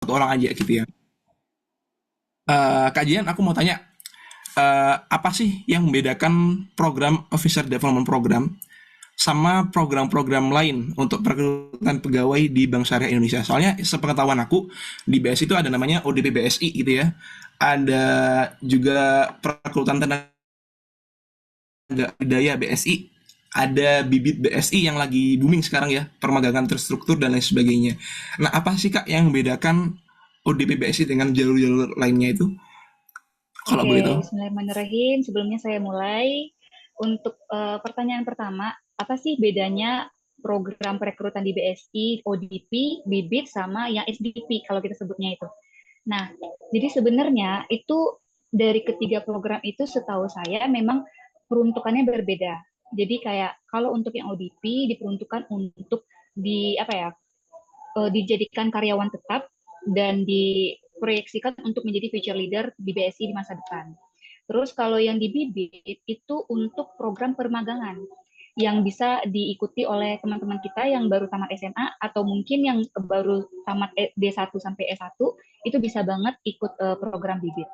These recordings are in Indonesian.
satu orang aja gitu ya. Kak Jian, aku mau tanya, apa sih yang membedakan program Officer Development Program sama program-program lain untuk perekrutan pegawai di Bank Syariah Indonesia? Soalnya sepengetahuan aku di BSI itu ada namanya ODP BSI gitu ya. Ada juga perekrutan tenaga daya BSI, ada bibit BSI yang lagi booming sekarang ya, permagangan terstruktur dan lain sebagainya. Nah, apa sih Kak yang membedakan ODP BSI dengan jalur-jalur lainnya itu? Kalau boleh Oke, tahu. bismillahirrahmanirrahim. Sebelumnya saya mulai. Untuk pertanyaan pertama, apa sih bedanya program perekrutan di BSI, ODP, Bibit, sama yang SDP kalau kita sebutnya itu? Nah, jadi sebenarnya itu dari ketiga program itu setahu saya memang peruntukannya berbeda. Jadi kayak kalau untuk yang ODP diperuntukkan untuk di apa ya, dijadikan karyawan tetap dan diproyeksikan untuk menjadi future leader di BSI di masa depan. Terus kalau yang di Bibit itu untuk program permagangan yang bisa diikuti oleh teman-teman kita yang baru tamat SMA atau mungkin yang baru tamat D1 sampai S1 itu bisa banget ikut program Bibit.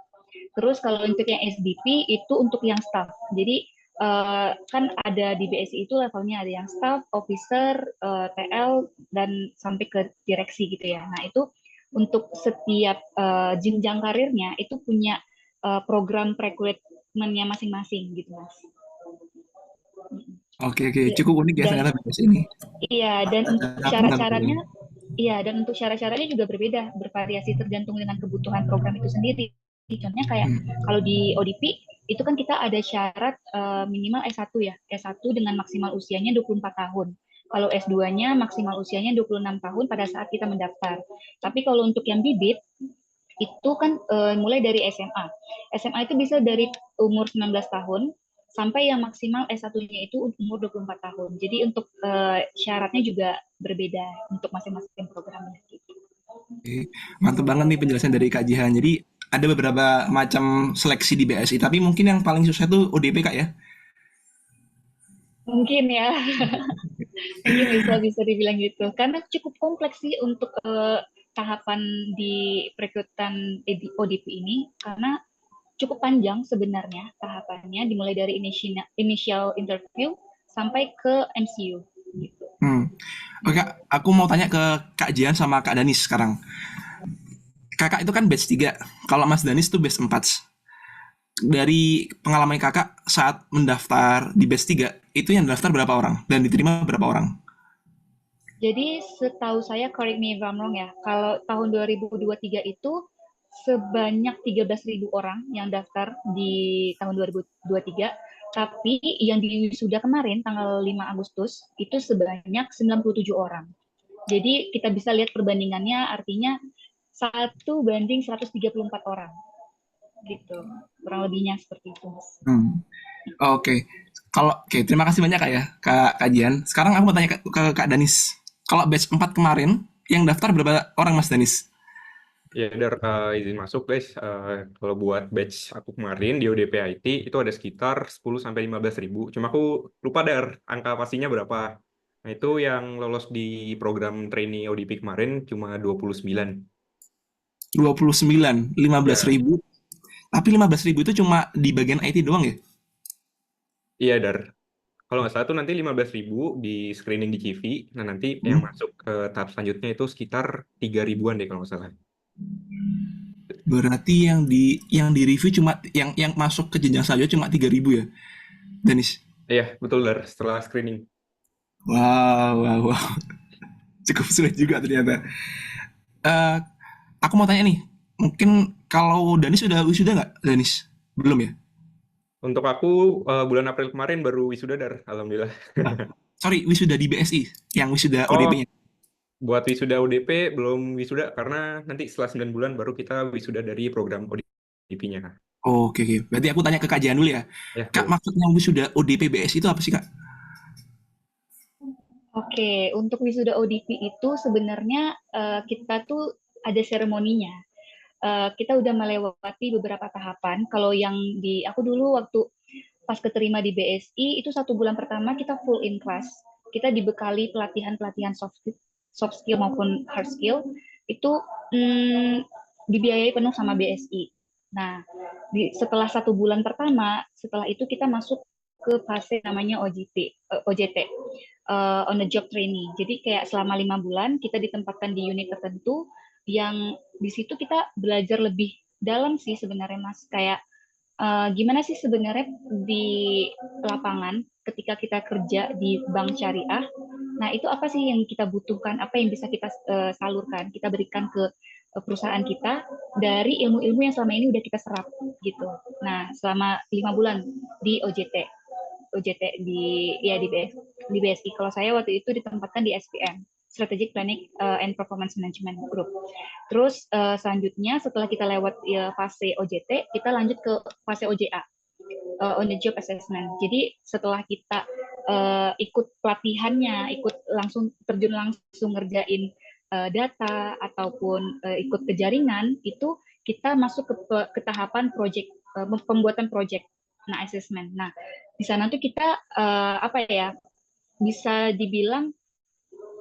Terus kalau untuk yang SDP itu untuk yang staff. Jadi kan ada di BSI itu levelnya ada yang staff, officer, TL dan sampai ke direksi gitu ya. Nah itu untuk setiap jenjang karirnya itu punya program rekrutmennya masing-masing gitu mas. Oke, oke, Iya. cukup unik ya Dan ternyata BSI ini. iya dan untuk Aku nggak tahu ya. syarat-syaratnya iya dan untuk syarat-syaratnya juga berbeda, bervariasi tergantung dengan kebutuhan program itu sendiri. Contohnya kayak Hmm. kalau di ODP itu kan kita ada syarat minimal S1 ya, S1 dengan maksimal usianya 24 tahun. Kalau S2-nya maksimal usianya 26 tahun pada saat kita mendaftar. Tapi kalau untuk yang bibit itu kan mulai dari SMA. SMA itu bisa dari umur 19 tahun sampai yang maksimal S1-nya itu umur 24 tahun. Jadi untuk syaratnya juga berbeda untuk masing-masing programnya. Oke, mantap banget nih penjelasan dari Kak Jihan. Jadi ada beberapa macam seleksi di BSI, tapi mungkin yang paling susah tuh ODP Kak ya. Mungkin ya, mungkin bisa bisa dibilang gitu. Karena cukup kompleks sih untuk tahapan di perekrutan ODP ini, karena cukup panjang sebenarnya tahapannya, dimulai dari initial interview sampai ke MCU. Gitu. Hmm. Oke, Kak, aku mau tanya ke Kak Jihan sama Kak Danis sekarang. Kakak itu kan batch 3. Kalau Mas Danis tuh batch 4. Dari pengalaman Kakak saat mendaftar di batch 3, itu yang daftar berapa orang dan diterima berapa orang? Jadi setahu saya, correct me if I'm wrong ya, kalau tahun 2023 itu sebanyak 13.000 orang yang daftar di tahun 2023, tapi yang di wisuda kemarin tanggal 5 Agustus itu sebanyak 97 orang. Jadi kita bisa lihat perbandingannya, artinya 1 banding 134 orang gitu. Kurang lebihnya seperti itu. Hmm. Oke. Oke, terima kasih banyak Kak ya, Kak Jian. Sekarang aku mau tanya ke Kak Danis. Kalau batch 4 kemarin, yang daftar berapa orang Mas Danis? Ya, Dar, izin masuk, guys. Kalau buat batch aku kemarin di ODP IT itu ada sekitar 10 sampai 15 ribu. Cuma aku lupa, Dar, angka pastinya berapa. Nah, itu yang lolos di program trainee ODP kemarin cuma 29. 29, 15 Ya, ribu. Tapi 15 ribu itu cuma di bagian IT doang ya? iya, Dar. Kalau nggak salah tuh nanti 15 ribu di screening di CV. Nah, nanti yang Hmm. masuk ke tahap selanjutnya itu sekitar 3 ribuan deh kalau nggak salah. Berarti yang di review cuma yang masuk ke jenjang selanjutnya cuma 3.000 ya, Danis? Iya, betul, Dar. Setelah screening. Wow, wow, wow. Cukup sulit juga ternyata. Eh, aku mau tanya nih, mungkin kalau Danis udah wisuda nggak, Danis? Belum ya? Untuk aku bulan April kemarin baru wisuda, Dar. Alhamdulillah. Ah, sorry, wisuda di BSI, yang wisuda Oh, ODP-nya. buat wisuda ODP belum wisuda karena nanti setelah 9 bulan baru kita wisuda dari program ODP-nya. Oke, oke. Berarti aku tanya ke Kak Jihan dulu ya. Ya, Kak, boleh. maksudnya wisuda ODP BSI itu apa sih, Kak? Oke, untuk wisuda ODP itu sebenarnya kita tuh ada seremoninya. Kita udah melewati beberapa tahapan. Kalau yang di aku dulu waktu pas keterima di BSI itu 1 bulan pertama kita full in class. Kita dibekali pelatihan-pelatihan soft skill maupun hard skill. itu dibiayai penuh sama BSI. Nah, setelah 1 bulan pertama, setelah itu kita masuk ke fase namanya OJT, on the job training. Jadi kayak selama 5 bulan kita ditempatkan di unit tertentu yang di situ kita belajar lebih dalam sih sebenarnya Mas. Kayak gimana sih sebenarnya di lapangan ketika kita kerja di bank syariah. Nah, itu apa sih yang kita butuhkan, apa yang bisa kita salurkan, kita berikan ke perusahaan kita dari ilmu-ilmu yang selama ini udah kita serap gitu. Nah, selama 5 bulan di OJT di BSI. Kalau saya waktu itu ditempatkan di SPM, Strategic Planning and Performance Management Group. Terus selanjutnya setelah kita lewat fase OJT, kita lanjut ke fase OJA, on the job assessment. Jadi setelah kita ikut pelatihannya, ikut terjun langsung ngerjain data ataupun ikut ke jaringan, itu kita masuk ke tahapan project, pembuatan project, assessment. Nah, di sana tuh kita bisa dibilang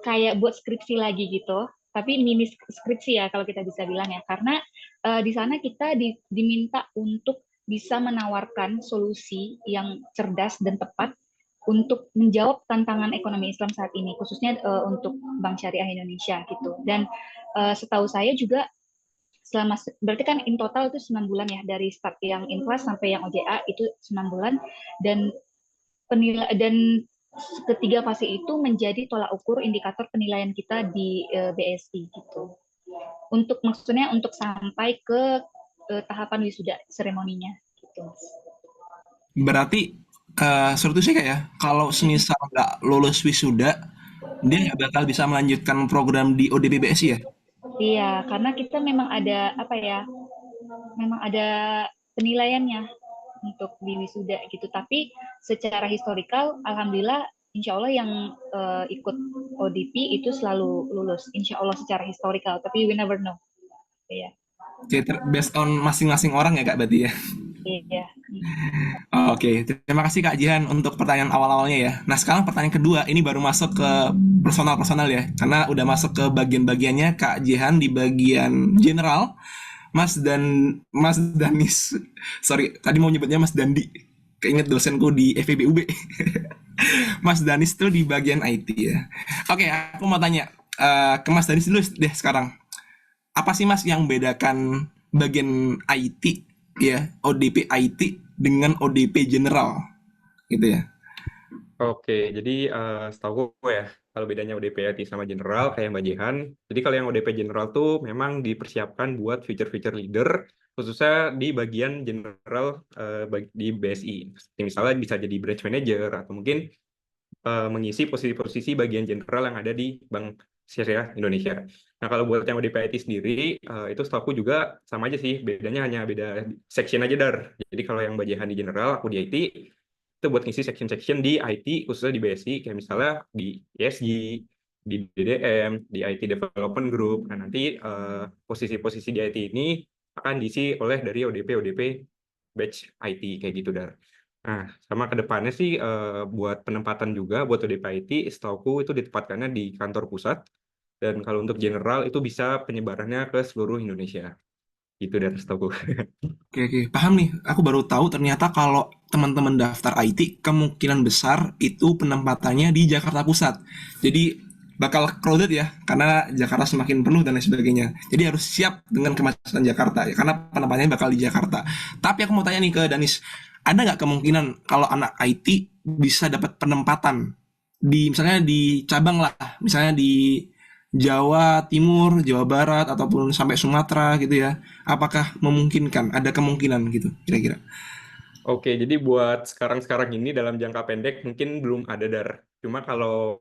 kayak buat skripsi lagi gitu, tapi mini skripsi ya kalau kita bisa bilang ya, karena di sana kita diminta untuk bisa menawarkan solusi yang cerdas dan tepat untuk menjawab tantangan ekonomi Islam saat ini, khususnya untuk Bank Syariah Indonesia gitu. Dan setahu saya juga berarti kan in total itu 9 bulan ya, dari start yang in class sampai yang OJA itu 9 bulan, dan ketiga fase itu menjadi tolak ukur indikator penilaian kita di BSI gitu. Maksudnya untuk sampai ke tahapan wisuda seremoninya gitu. Berarti seperti sih kayak ya, kalau semisal nggak lulus wisuda, dia nggak bakal bisa melanjutkan program di ODP BSI ya? Iya, karena kita memang ada penilaiannya untuk di wisuda gitu. Tapi secara historikal, alhamdulillah, insya Allah yang ikut ODP itu selalu lulus, insya Allah secara historikal. Tapi we never know. Iya. Jadi based on masing-masing orang ya Kak berarti ya? Iya. Oke, terima kasih Kak Jihan untuk pertanyaan awal-awalnya ya. Nah sekarang pertanyaan kedua, ini baru masuk ke personal-personal ya, karena udah masuk ke bagian-bagiannya Kak Jihan di bagian general, Mas Danis, sorry tadi mau nyebutnya Mas Dandi, keinget dosenku di FEB UB. Mas Danis tuh di bagian IT ya. Oke, aku mau tanya ke Mas Danis dulu deh sekarang. Apa sih Mas yang bedakan bagian IT ya, ODP IT dengan ODP general gitu ya? Oke, jadi setahu gue ya, kalau bedanya ODP IT sama general kayak Mbak Jehan. Jadi kalau yang ODP general tuh memang dipersiapkan buat future leader, khususnya di bagian general di BSI. Seperti misalnya bisa jadi branch manager atau mungkin mengisi posisi-posisi bagian general yang ada di Bank Syariah Indonesia. Nah, kalau buat yang ODP IT sendiri, itu setahu aku juga sama aja sih, bedanya hanya beda section aja, Dar. Jadi kalau yang Mbak Jehan di general, aku di IT, itu buat ngisi section-section di IT, khususnya di BSI, kayak misalnya di ESG, di DDM, di IT Development Group. Nah, nanti posisi-posisi di IT ini akan diisi oleh dari ODP batch IT, kayak gitu, Dar. Nah, sama ke depannya sih buat penempatan juga buat ODP IT, setauku itu ditempatkannya di kantor pusat, dan kalau untuk general itu bisa penyebarannya ke seluruh Indonesia. Gitu dari setauku. Oke, paham nih. Aku baru tahu ternyata kalau teman-teman daftar IT kemungkinan besar itu penempatannya di Jakarta Pusat. Jadi bakal crowded ya, karena Jakarta semakin penuh dan lain sebagainya. Jadi harus siap dengan kemacetan Jakarta ya, karena penempatannya bakal di Jakarta. Tapi aku mau tanya nih ke Danis, ada nggak kemungkinan kalau anak IT bisa dapat penempatan misalnya di cabang lah, misalnya di Jawa Timur, Jawa Barat, ataupun sampai Sumatera gitu ya. Apakah memungkinkan? Ada kemungkinan gitu, kira-kira. Oke, jadi buat sekarang-sekarang ini dalam jangka pendek mungkin belum ada, Dar. Cuma kalau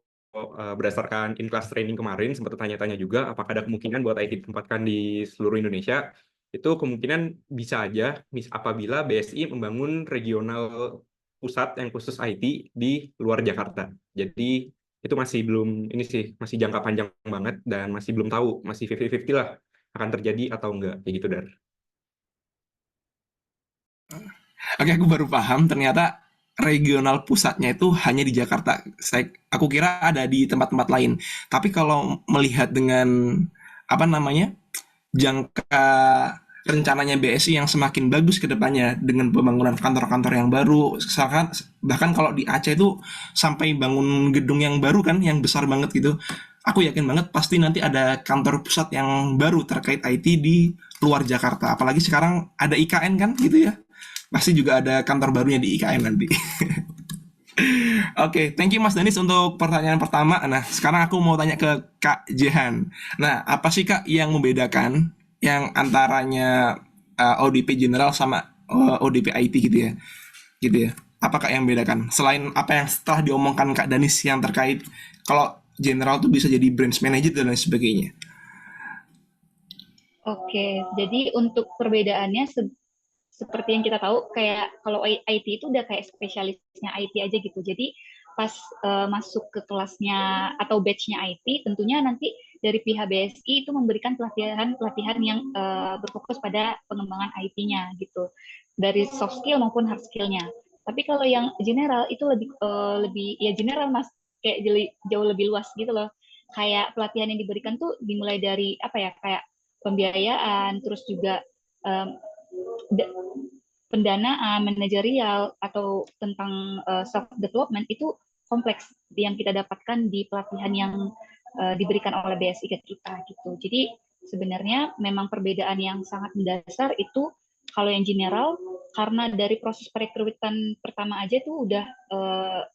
berdasarkan in-class training kemarin, sempat tanya-tanya juga apakah ada kemungkinan buat IT ditempatkan di seluruh Indonesia. Itu kemungkinan bisa aja apabila BSI membangun regional pusat yang khusus IT di luar Jakarta. Jadi itu masih belum, ini sih masih jangka panjang banget dan masih belum tahu, masih 50-50 lah akan terjadi atau enggak, kayak gitu, Dar. Oke, aku baru paham ternyata regional pusatnya itu hanya di Jakarta. Aku kira ada di tempat-tempat lain. Tapi kalau melihat dengan apa namanya, jangka rencananya BSI yang semakin bagus ke depannya dengan pembangunan kantor-kantor yang baru. Bahkan kalau di Aceh itu sampai bangun gedung yang baru kan, yang besar banget gitu. Aku yakin banget pasti nanti ada kantor pusat yang baru terkait IT di luar Jakarta. Apalagi sekarang ada IKN kan gitu ya. Pasti juga ada kantor barunya di IKN nanti. Oke, thank you Mas Danis untuk pertanyaan pertama. Nah, sekarang aku mau tanya ke Kak Jehan. Nah, apa sih Kak yang membedakan yang antaranya ODP General sama ODP IT gitu ya? Gitu ya. Apa Kak yang membedakan? Selain apa yang setelah diomongkan Kak Danis yang terkait kalau General tuh bisa jadi branch manager dan lain sebagainya. Oke, jadi untuk perbedaannya seperti yang kita tahu, kayak kalau IT itu udah kayak spesialisnya IT aja gitu. Jadi pas masuk ke kelasnya atau batchnya IT, tentunya nanti dari pihak BSI itu memberikan pelatihan yang berfokus pada pengembangan IT-nya gitu, dari soft skill maupun hard skill-nya. Tapi kalau yang general itu lebih ya general mas, kayak jauh lebih luas gitu loh. Kayak pelatihan yang diberikan tuh dimulai dari apa ya, kayak pembiayaan, terus juga um, pendanaan, manajerial, atau tentang self development itu kompleks yang kita dapatkan di pelatihan yang diberikan oleh BSI ke kita gitu. Jadi sebenarnya memang perbedaan yang sangat mendasar itu kalau yang general karena dari proses perekrutan pertama aja tuh udah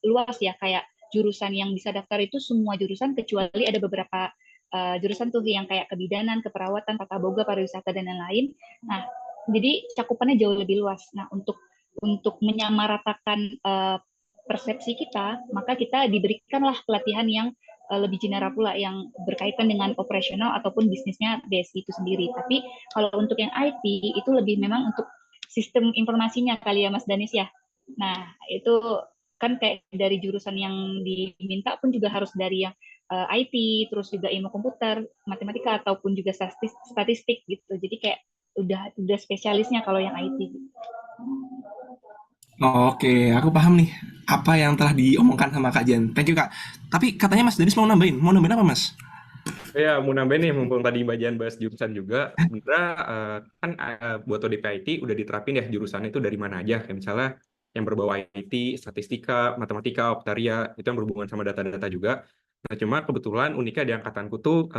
luas ya, kayak jurusan yang bisa daftar itu semua jurusan kecuali ada beberapa jurusan tuh yang kayak kebidanan, keperawatan, tata boga, pariwisata dan lain-lain. Nah, jadi cakupannya jauh lebih luas. Nah, untuk menyamaratakan persepsi kita, maka kita diberikanlah pelatihan yang lebih general pula yang berkaitan dengan operasional ataupun bisnisnya BSI itu sendiri. Tapi kalau untuk yang IT itu lebih memang untuk sistem informasinya kali ya Mas Danis ya. Nah, itu kan kayak dari jurusan yang diminta pun juga harus dari yang IT, terus juga ilmu komputer, matematika ataupun juga statistik gitu. Jadi kayak udah spesialisnya kalau yang IT. Oke, aku paham nih apa yang telah diomongkan sama Kak Jan. Thank you Kak. Tapi katanya Mas Danis mau nambahin apa Mas? Ya, mau nambahin nih, mumpung tadi Mbak Jan bahas jurusan juga, sebenarnya kan buat ODP IT udah diterapin ya jurusannya itu dari mana aja. Kayak misalnya yang berbau IT, statistika, matematika, oktaria, itu yang berhubungan sama data-data juga. Nah, cuma kebetulan uniknya di angkatanku tuh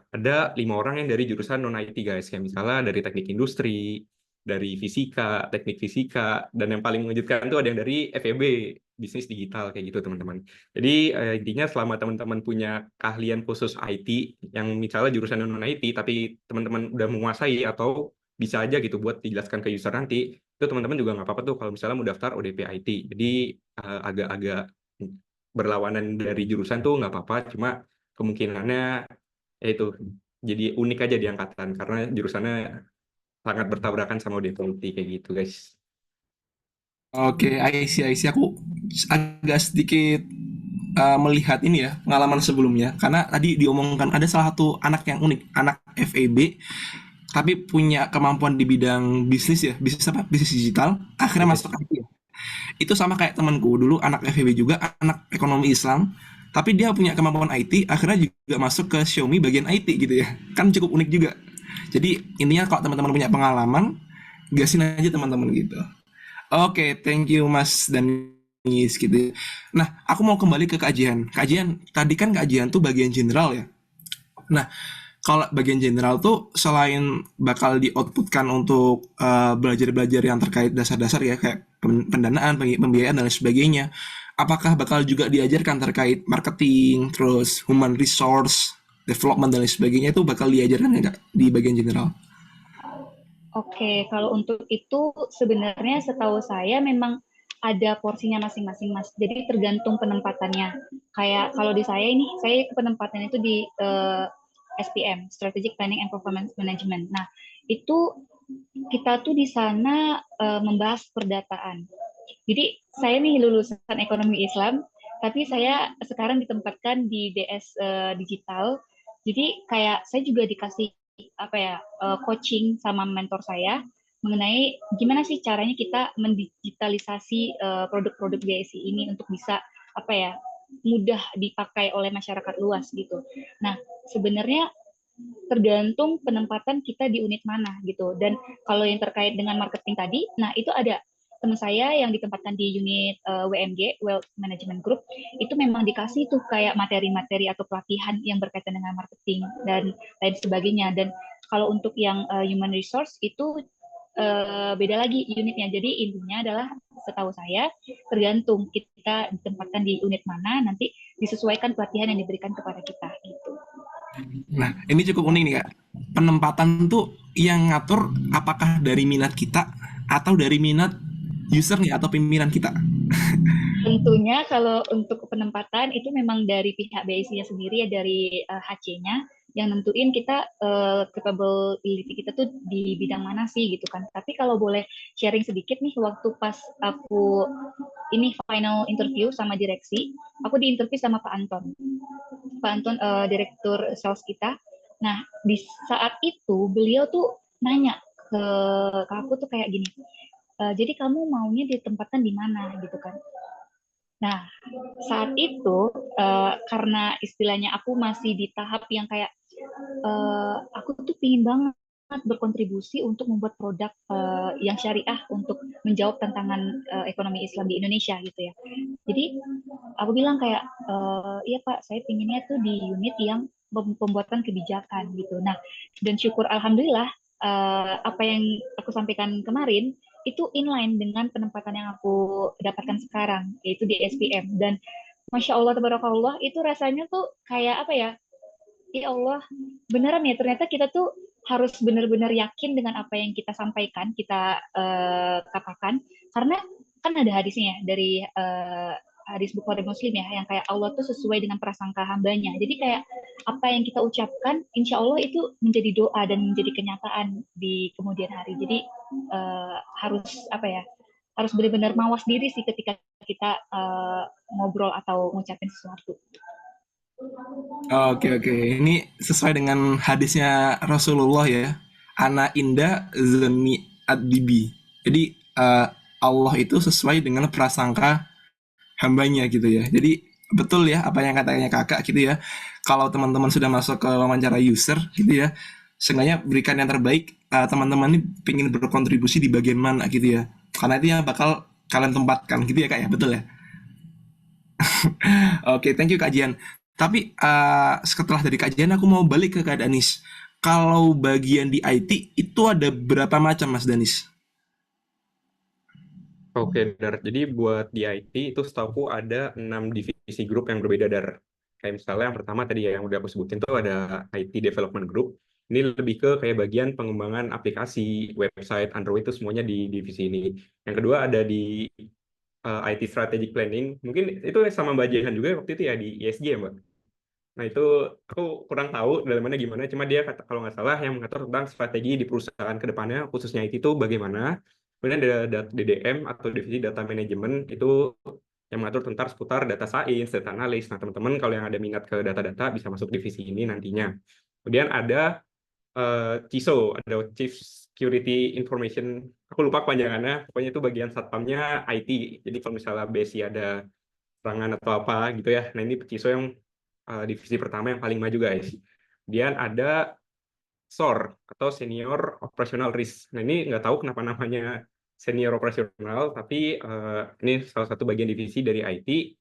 ada 5 orang yang dari jurusan non-IT guys. Kayak misalnya dari teknik industri, dari fisika, teknik fisika, dan yang paling mengejutkan tuh ada yang dari FEB, bisnis digital, kayak gitu teman-teman. Jadi intinya selama teman-teman punya keahlian khusus IT yang misalnya jurusan non IT tapi teman-teman udah menguasai atau bisa aja gitu buat dijelaskan ke user nanti, itu teman-teman juga nggak apa-apa tuh kalau misalnya mau daftar ODP IT. Jadi agak-agak berlawanan dari jurusan tuh nggak apa-apa, cuma kemungkinannya ya itu jadi unik aja di angkatan karena jurusannya sangat bertabrakan sama ODP IT kayak gitu guys. Oke, I see. Aku agak sedikit melihat ini ya pengalaman sebelumnya karena tadi diomongkan ada salah satu anak yang unik, anak FEB tapi punya kemampuan di bidang bisnis ya, bisnis apa? Bisnis digital, akhirnya masuk Bisnis. IT ya. Itu sama kayak temanku dulu anak FEB juga, anak ekonomi Islam, tapi dia punya kemampuan IT, akhirnya juga masuk ke Xiaomi bagian IT gitu ya. Kan cukup unik juga. Jadi intinya kalau teman-teman punya pengalaman, gasin aja teman-teman gitu. Oke, thank you Mas Danis gitu. Nah, aku mau kembali ke kajian. Kajian tadi kan kajian tuh bagian general ya. Nah, kalau bagian general tuh selain bakal di-outputkan untuk belajar-belajar yang terkait dasar-dasar ya kayak pendanaan, pembiayaan dan lain sebagainya, apakah bakal juga diajarkan terkait marketing, terus human resource, development dan lain sebagainya itu bakal diajarkan nggak di bagian general? Oke, kalau untuk itu sebenarnya setahu saya memang ada porsinya masing-masing, Mas. Jadi tergantung penempatannya. Kayak kalau di saya ini, saya penempatan itu di SPM, Strategic Planning and Performance Management. Nah, itu kita tuh di sana membahas perdataan. Jadi saya nih lulusan ekonomi Islam, tapi saya sekarang ditempatkan di DS digital. Jadi kayak saya juga dikasih apa ya coaching sama mentor saya mengenai gimana sih caranya kita mendigitalisasi produk-produk BSI ini untuk bisa apa ya mudah dipakai oleh masyarakat luas gitu. Nah, sebenarnya tergantung penempatan kita di unit mana gitu. Dan kalau yang terkait dengan marketing tadi, nah itu ada teman saya yang ditempatkan di unit WMG, Wealth Management Group, itu memang dikasih tuh kayak materi-materi atau pelatihan yang berkaitan dengan marketing dan lain sebagainya. Dan kalau untuk yang human resource itu beda lagi unitnya. Jadi intinya adalah setahu saya tergantung kita ditempatkan di unit mana, nanti disesuaikan pelatihan yang diberikan kepada kita gitu. Nah, ini cukup unik nih Kak. Penempatan tuh yang ngatur apakah dari minat kita atau dari minat user nih atau pimpinan kita. Tentunya kalau untuk penempatan itu memang dari pihak BSI-nya sendiri ya, dari HC-nya yang nentuin kita capability kita tuh di bidang mana sih gitu kan. Tapi kalau boleh sharing sedikit nih, waktu pas aku ini final interview sama direksi, aku diinterview sama Pak Anton. Pak Anton direktur sales kita. Nah, di saat itu beliau tuh nanya ke aku tuh kayak gini, jadi kamu maunya ditempatkan di mana gitu kan. Nah, saat itu karena istilahnya aku masih di tahap yang kayak aku tuh pingin banget berkontribusi untuk membuat produk yang syariah untuk menjawab tantangan ekonomi Islam di Indonesia gitu ya. Jadi aku bilang kayak iya Pak, saya pinginnya tuh di unit yang pembuatan kebijakan gitu. Nah, dan syukur alhamdulillah apa yang aku sampaikan kemarin itu inline dengan penempatan yang aku dapatkan sekarang, yaitu di SPM. Dan Masya Allah, tabarakallah, itu rasanya tuh kayak apa ya, ya Allah, beneran ya, ternyata kita tuh harus benar-benar yakin dengan apa yang kita sampaikan, kita katakan, karena kan ada hadisnya dari hadis Bukhari Muslim ya, yang kayak Allah tuh sesuai dengan prasangka hambanya. Jadi kayak apa yang kita ucapkan, insya Allah itu menjadi doa dan menjadi kenyataan di kemudian hari. Jadi harus apa ya, harus benar-benar mawas diri sih ketika kita ngobrol atau ngucapin sesuatu. Oke oke, ini sesuai dengan hadisnya Rasulullah ya. Ana inda zani adibi. Jadi Allah itu sesuai dengan prasangka hambanya gitu ya. Jadi betul ya apa yang katanya kakak gitu ya. Kalau teman-teman sudah masuk ke wawancara user gitu ya, seenggaknya berikan yang terbaik. Teman-teman ini ingin berkontribusi di bagian mana gitu ya. Karena itu yang bakal kalian tempatkan gitu ya kak ya, betul ya. Oke, thank you Kak Jian. Tapi setelah dari kajian aku mau balik ke Kak Danis. Kalau bagian di IT itu ada berapa macam Mas Danis? Oke, Dar. Jadi buat di IT itu setahu ada 6 divisi grup yang berbeda, Dar. Kayak misalnya yang pertama tadi ya, yang udah aku sebutin tuh ada IT Development Group. Ini lebih ke kayak bagian pengembangan aplikasi, website, Android itu semuanya di divisi ini. Yang kedua ada di IT Strategic Planning. Mungkin itu sama Mbak Jehan juga waktu itu ya di ISG ya, Mbak? Nah, itu aku kurang tahu dalamannya gimana, cuma dia kata kalau nggak salah yang mengatur tentang strategi di perusahaan ke depannya, khususnya IT itu bagaimana. Kemudian ada DDM atau Divisi Data Management, itu yang mengatur tentang seputar data science, data analis. Nah, teman-teman kalau yang ada minat ke data-data bisa masuk divisi ini nantinya. Kemudian ada CISO, ada Chief Security Information, aku lupa kepanjangannya, pokoknya itu bagian satpamnya IT. Jadi kalau misalnya BSI ada serangan atau apa gitu ya, nah ini CISO yang divisi pertama yang paling maju guys. Kemudian ada SOR atau Senior Operational Risk. Nah ini nggak tahu kenapa namanya Senior Operational, tapi ini salah satu bagian divisi dari IT.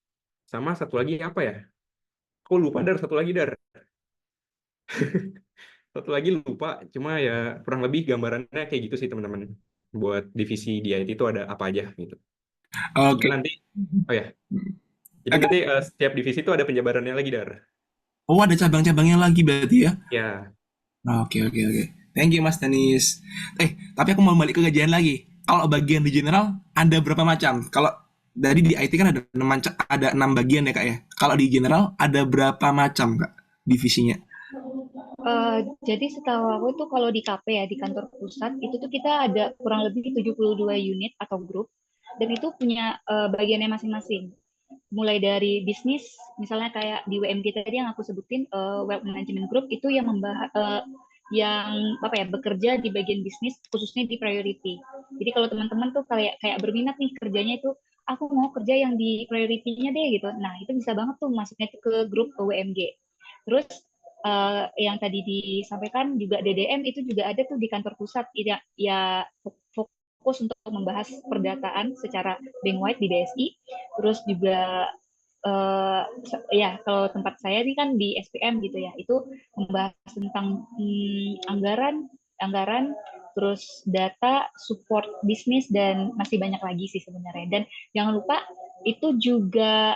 Sama satu lagi apa ya? Aku lupa Dar, satu lagi Dar. Satu lagi lupa, cuma ya kurang lebih gambarannya kayak gitu sih teman-teman. Buat divisi di IT itu ada apa aja gitu. Oke. Nanti, oh ya, jadi Agak- nanti setiap divisi itu ada penjabarannya lagi Dar. Oh ada cabang-cabangnya lagi berarti ya? Ya, Oke oke oke. Thank you Mas Danis. Tapi aku mau balik ke kajian lagi. Kalau bagian di general ada berapa macam? Kalau dari di IT kan ada 6 macam, ada 6 bagian ya kak ya. Kalau di general ada berapa macam kak divisinya? Jadi setahu aku tuh kalau di KP ya, di kantor pusat, itu tuh kita ada kurang lebih 72 unit atau grup, dan itu punya bagiannya masing-masing. Mulai dari bisnis, misalnya kayak di WMG tadi yang aku sebutin, Web Management Group, itu yang membahas, yang apa ya, bekerja di bagian bisnis, khususnya di priority. Jadi kalau teman-teman tuh kayak berminat nih kerjanya itu, aku mau kerja yang di priority-nya deh gitu. Nah, itu bisa banget tuh masuknya tuh ke grup WMG. Terus yang tadi disampaikan juga DDM itu juga ada tuh di kantor pusat ya, ya fokus untuk membahas perdataan secara bank-wide di BSI. Terus juga ya kalau tempat saya ini kan di SPM gitu ya, itu membahas tentang anggaran, terus data, support bisnis, dan masih banyak lagi sih sebenarnya. Dan jangan lupa itu juga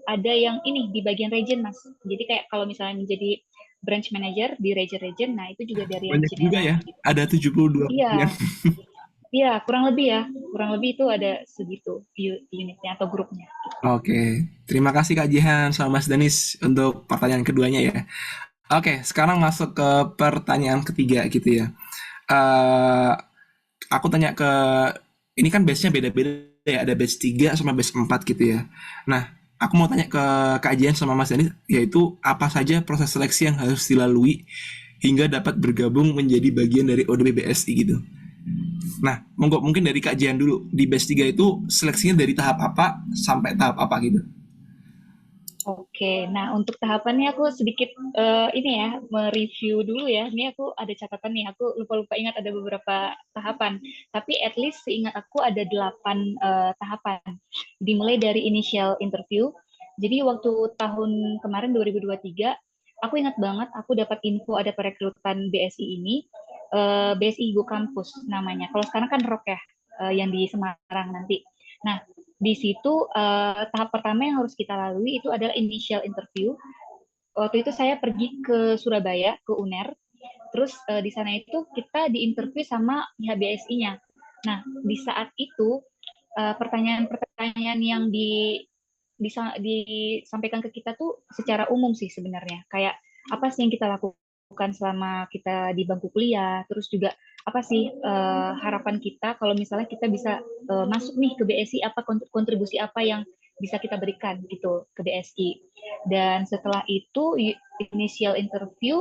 ada yang ini di bagian region, Mas. Jadi kayak kalau misalnya menjadi branch manager di region-region, nah itu juga dari yang Banyak juga ya, general gitu. ada 72 bagian. Iya, iya kurang lebih itu ada segitu unitnya atau grupnya. Oke, terima kasih Kak Jihan sama Mas Danis untuk pertanyaan keduanya ya. Oke, sekarang masuk ke pertanyaan ketiga gitu ya. Eh, aku tanya ke, ini kan batch-nya beda-beda ya, ada batch 3 sama batch 4 gitu ya. Nah, aku mau tanya ke Kak Jihan sama Mas Danis, yaitu apa saja proses seleksi yang harus dilalui hingga dapat bergabung menjadi bagian dari ODP BSI gitu. Nah, mungkin dari Kak Jihan dulu, di batch 3 itu seleksinya dari tahap apa sampai tahap apa gitu. Oke, nah untuk tahapannya aku sedikit ini ya, mereview dulu ya. Ini aku ada catatan nih, aku lupa-lupa ingat ada beberapa tahapan. Tapi at least seingat aku ada 8 tahapan. Dimulai dari initial interview. Jadi waktu tahun kemarin 2023, aku ingat banget aku dapat info ada perekrutan BSI ini, BSI Go Campus namanya. Kalau sekarang kan ROK ya, yang di Semarang nanti. Nah, di situ tahap pertama yang harus kita lalui itu adalah initial interview. Waktu itu saya pergi ke Surabaya, ke UNER. Terus di sana itu kita diinterview sama pihak BSI-nya. Nah, di saat itu pertanyaan-pertanyaan yang disampaikan ke kita tuh secara umum sih sebenarnya. Kayak apa sih yang kita lakukan selama kita di bangku kuliah, terus juga apa sih harapan kita kalau misalnya kita bisa masuk nih ke BSI, apa kontribusi apa yang bisa kita berikan gitu ke BSI. Dan setelah itu initial interview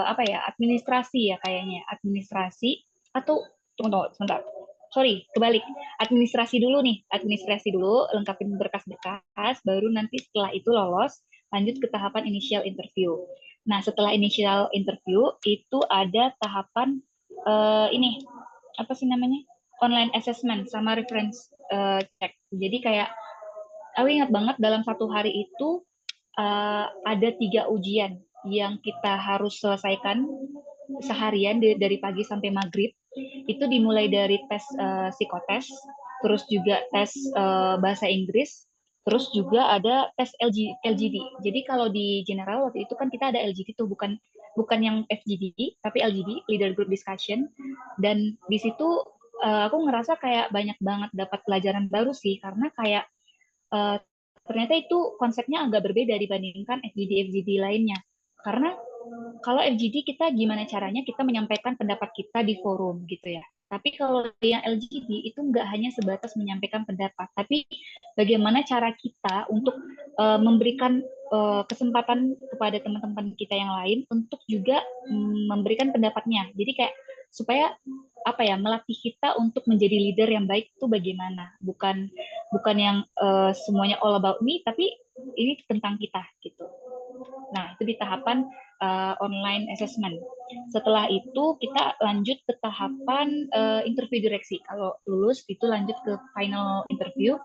apa ya, administrasi ya kayaknya, administrasi atau tunggu sebentar. Sorry, kebalik. Administrasi dulu, lengkapin berkas-berkas, baru nanti setelah itu lolos, lanjut ke tahapan initial interview. Nah, setelah initial interview, itu ada tahapan ini, apa sih namanya? Online assessment sama reference check. Jadi kayak, aku ingat banget dalam satu hari itu ada 3 ujian yang kita harus selesaikan seharian dari pagi sampai maghrib. Itu dimulai dari tes psikotes, terus juga tes bahasa Inggris, terus juga ada tes LGD. Jadi kalau di general waktu itu kan kita ada LGD tuh, bukan yang FGD tapi LGD, Leader Group Discussion. Dan di situ aku ngerasa kayak banyak banget dapat pelajaran baru sih, karena kayak uh, ternyata itu konsepnya agak berbeda dibandingkan FGD-FGD lainnya. Karena kalau FGD kita gimana caranya kita menyampaikan pendapat kita di forum gitu ya. Tapi kalau yang LGD itu nggak hanya sebatas menyampaikan pendapat, tapi bagaimana cara kita untuk memberikan kesempatan kepada teman-teman kita yang lain untuk juga memberikan pendapatnya. Jadi kayak supaya apa ya, melatih kita untuk menjadi leader yang baik itu bagaimana, bukan yang semuanya all about me, tapi ini tentang kita gitu. Nah, itu di tahapan online assessment. Setelah itu kita lanjut ke tahapan interview direksi. Kalau lulus itu lanjut ke final interview,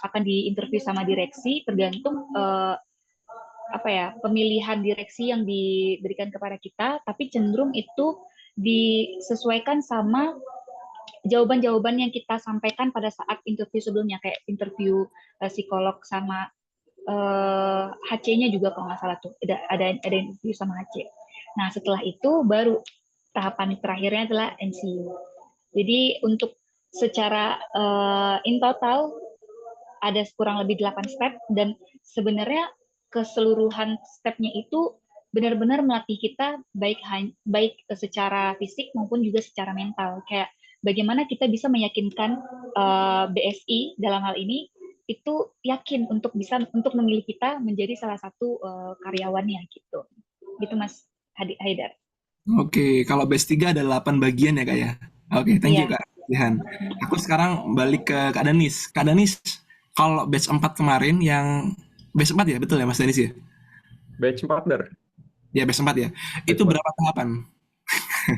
akan diinterview sama direksi, tergantung apa ya, pemilihan direksi yang diberikan kepada kita, tapi cenderung itu disesuaikan sama jawaban-jawaban yang kita sampaikan pada saat interview sebelumnya, kayak interview psikolog sama HC-nya juga kalau nggak salah tuh, ada interview sama HC. Nah, setelah itu baru tahapan terakhirnya adalah NCU. Jadi untuk secara in total ada kurang lebih 8 step, dan sebenarnya keseluruhan stepnya itu benar-benar melatih kita baik secara fisik maupun juga secara mental. Kayak bagaimana kita bisa meyakinkan BSI dalam hal ini itu yakin untuk memilih kita menjadi salah satu karyawannya gitu. Gitu Mas Haidar. Oke, kalau batch 3 ada 8 bagian ya Kak ya. Oke, thank you Iya. Kak Jihan. Aku sekarang balik ke Kak Danis. Kak Danis, kalau batch 4 kemarin yang batch 4 ya, betul ya Mas Danis ya? Batch 4 Dar. Ya, batch 4 ya. Batch Itu 4. berapa tahapan?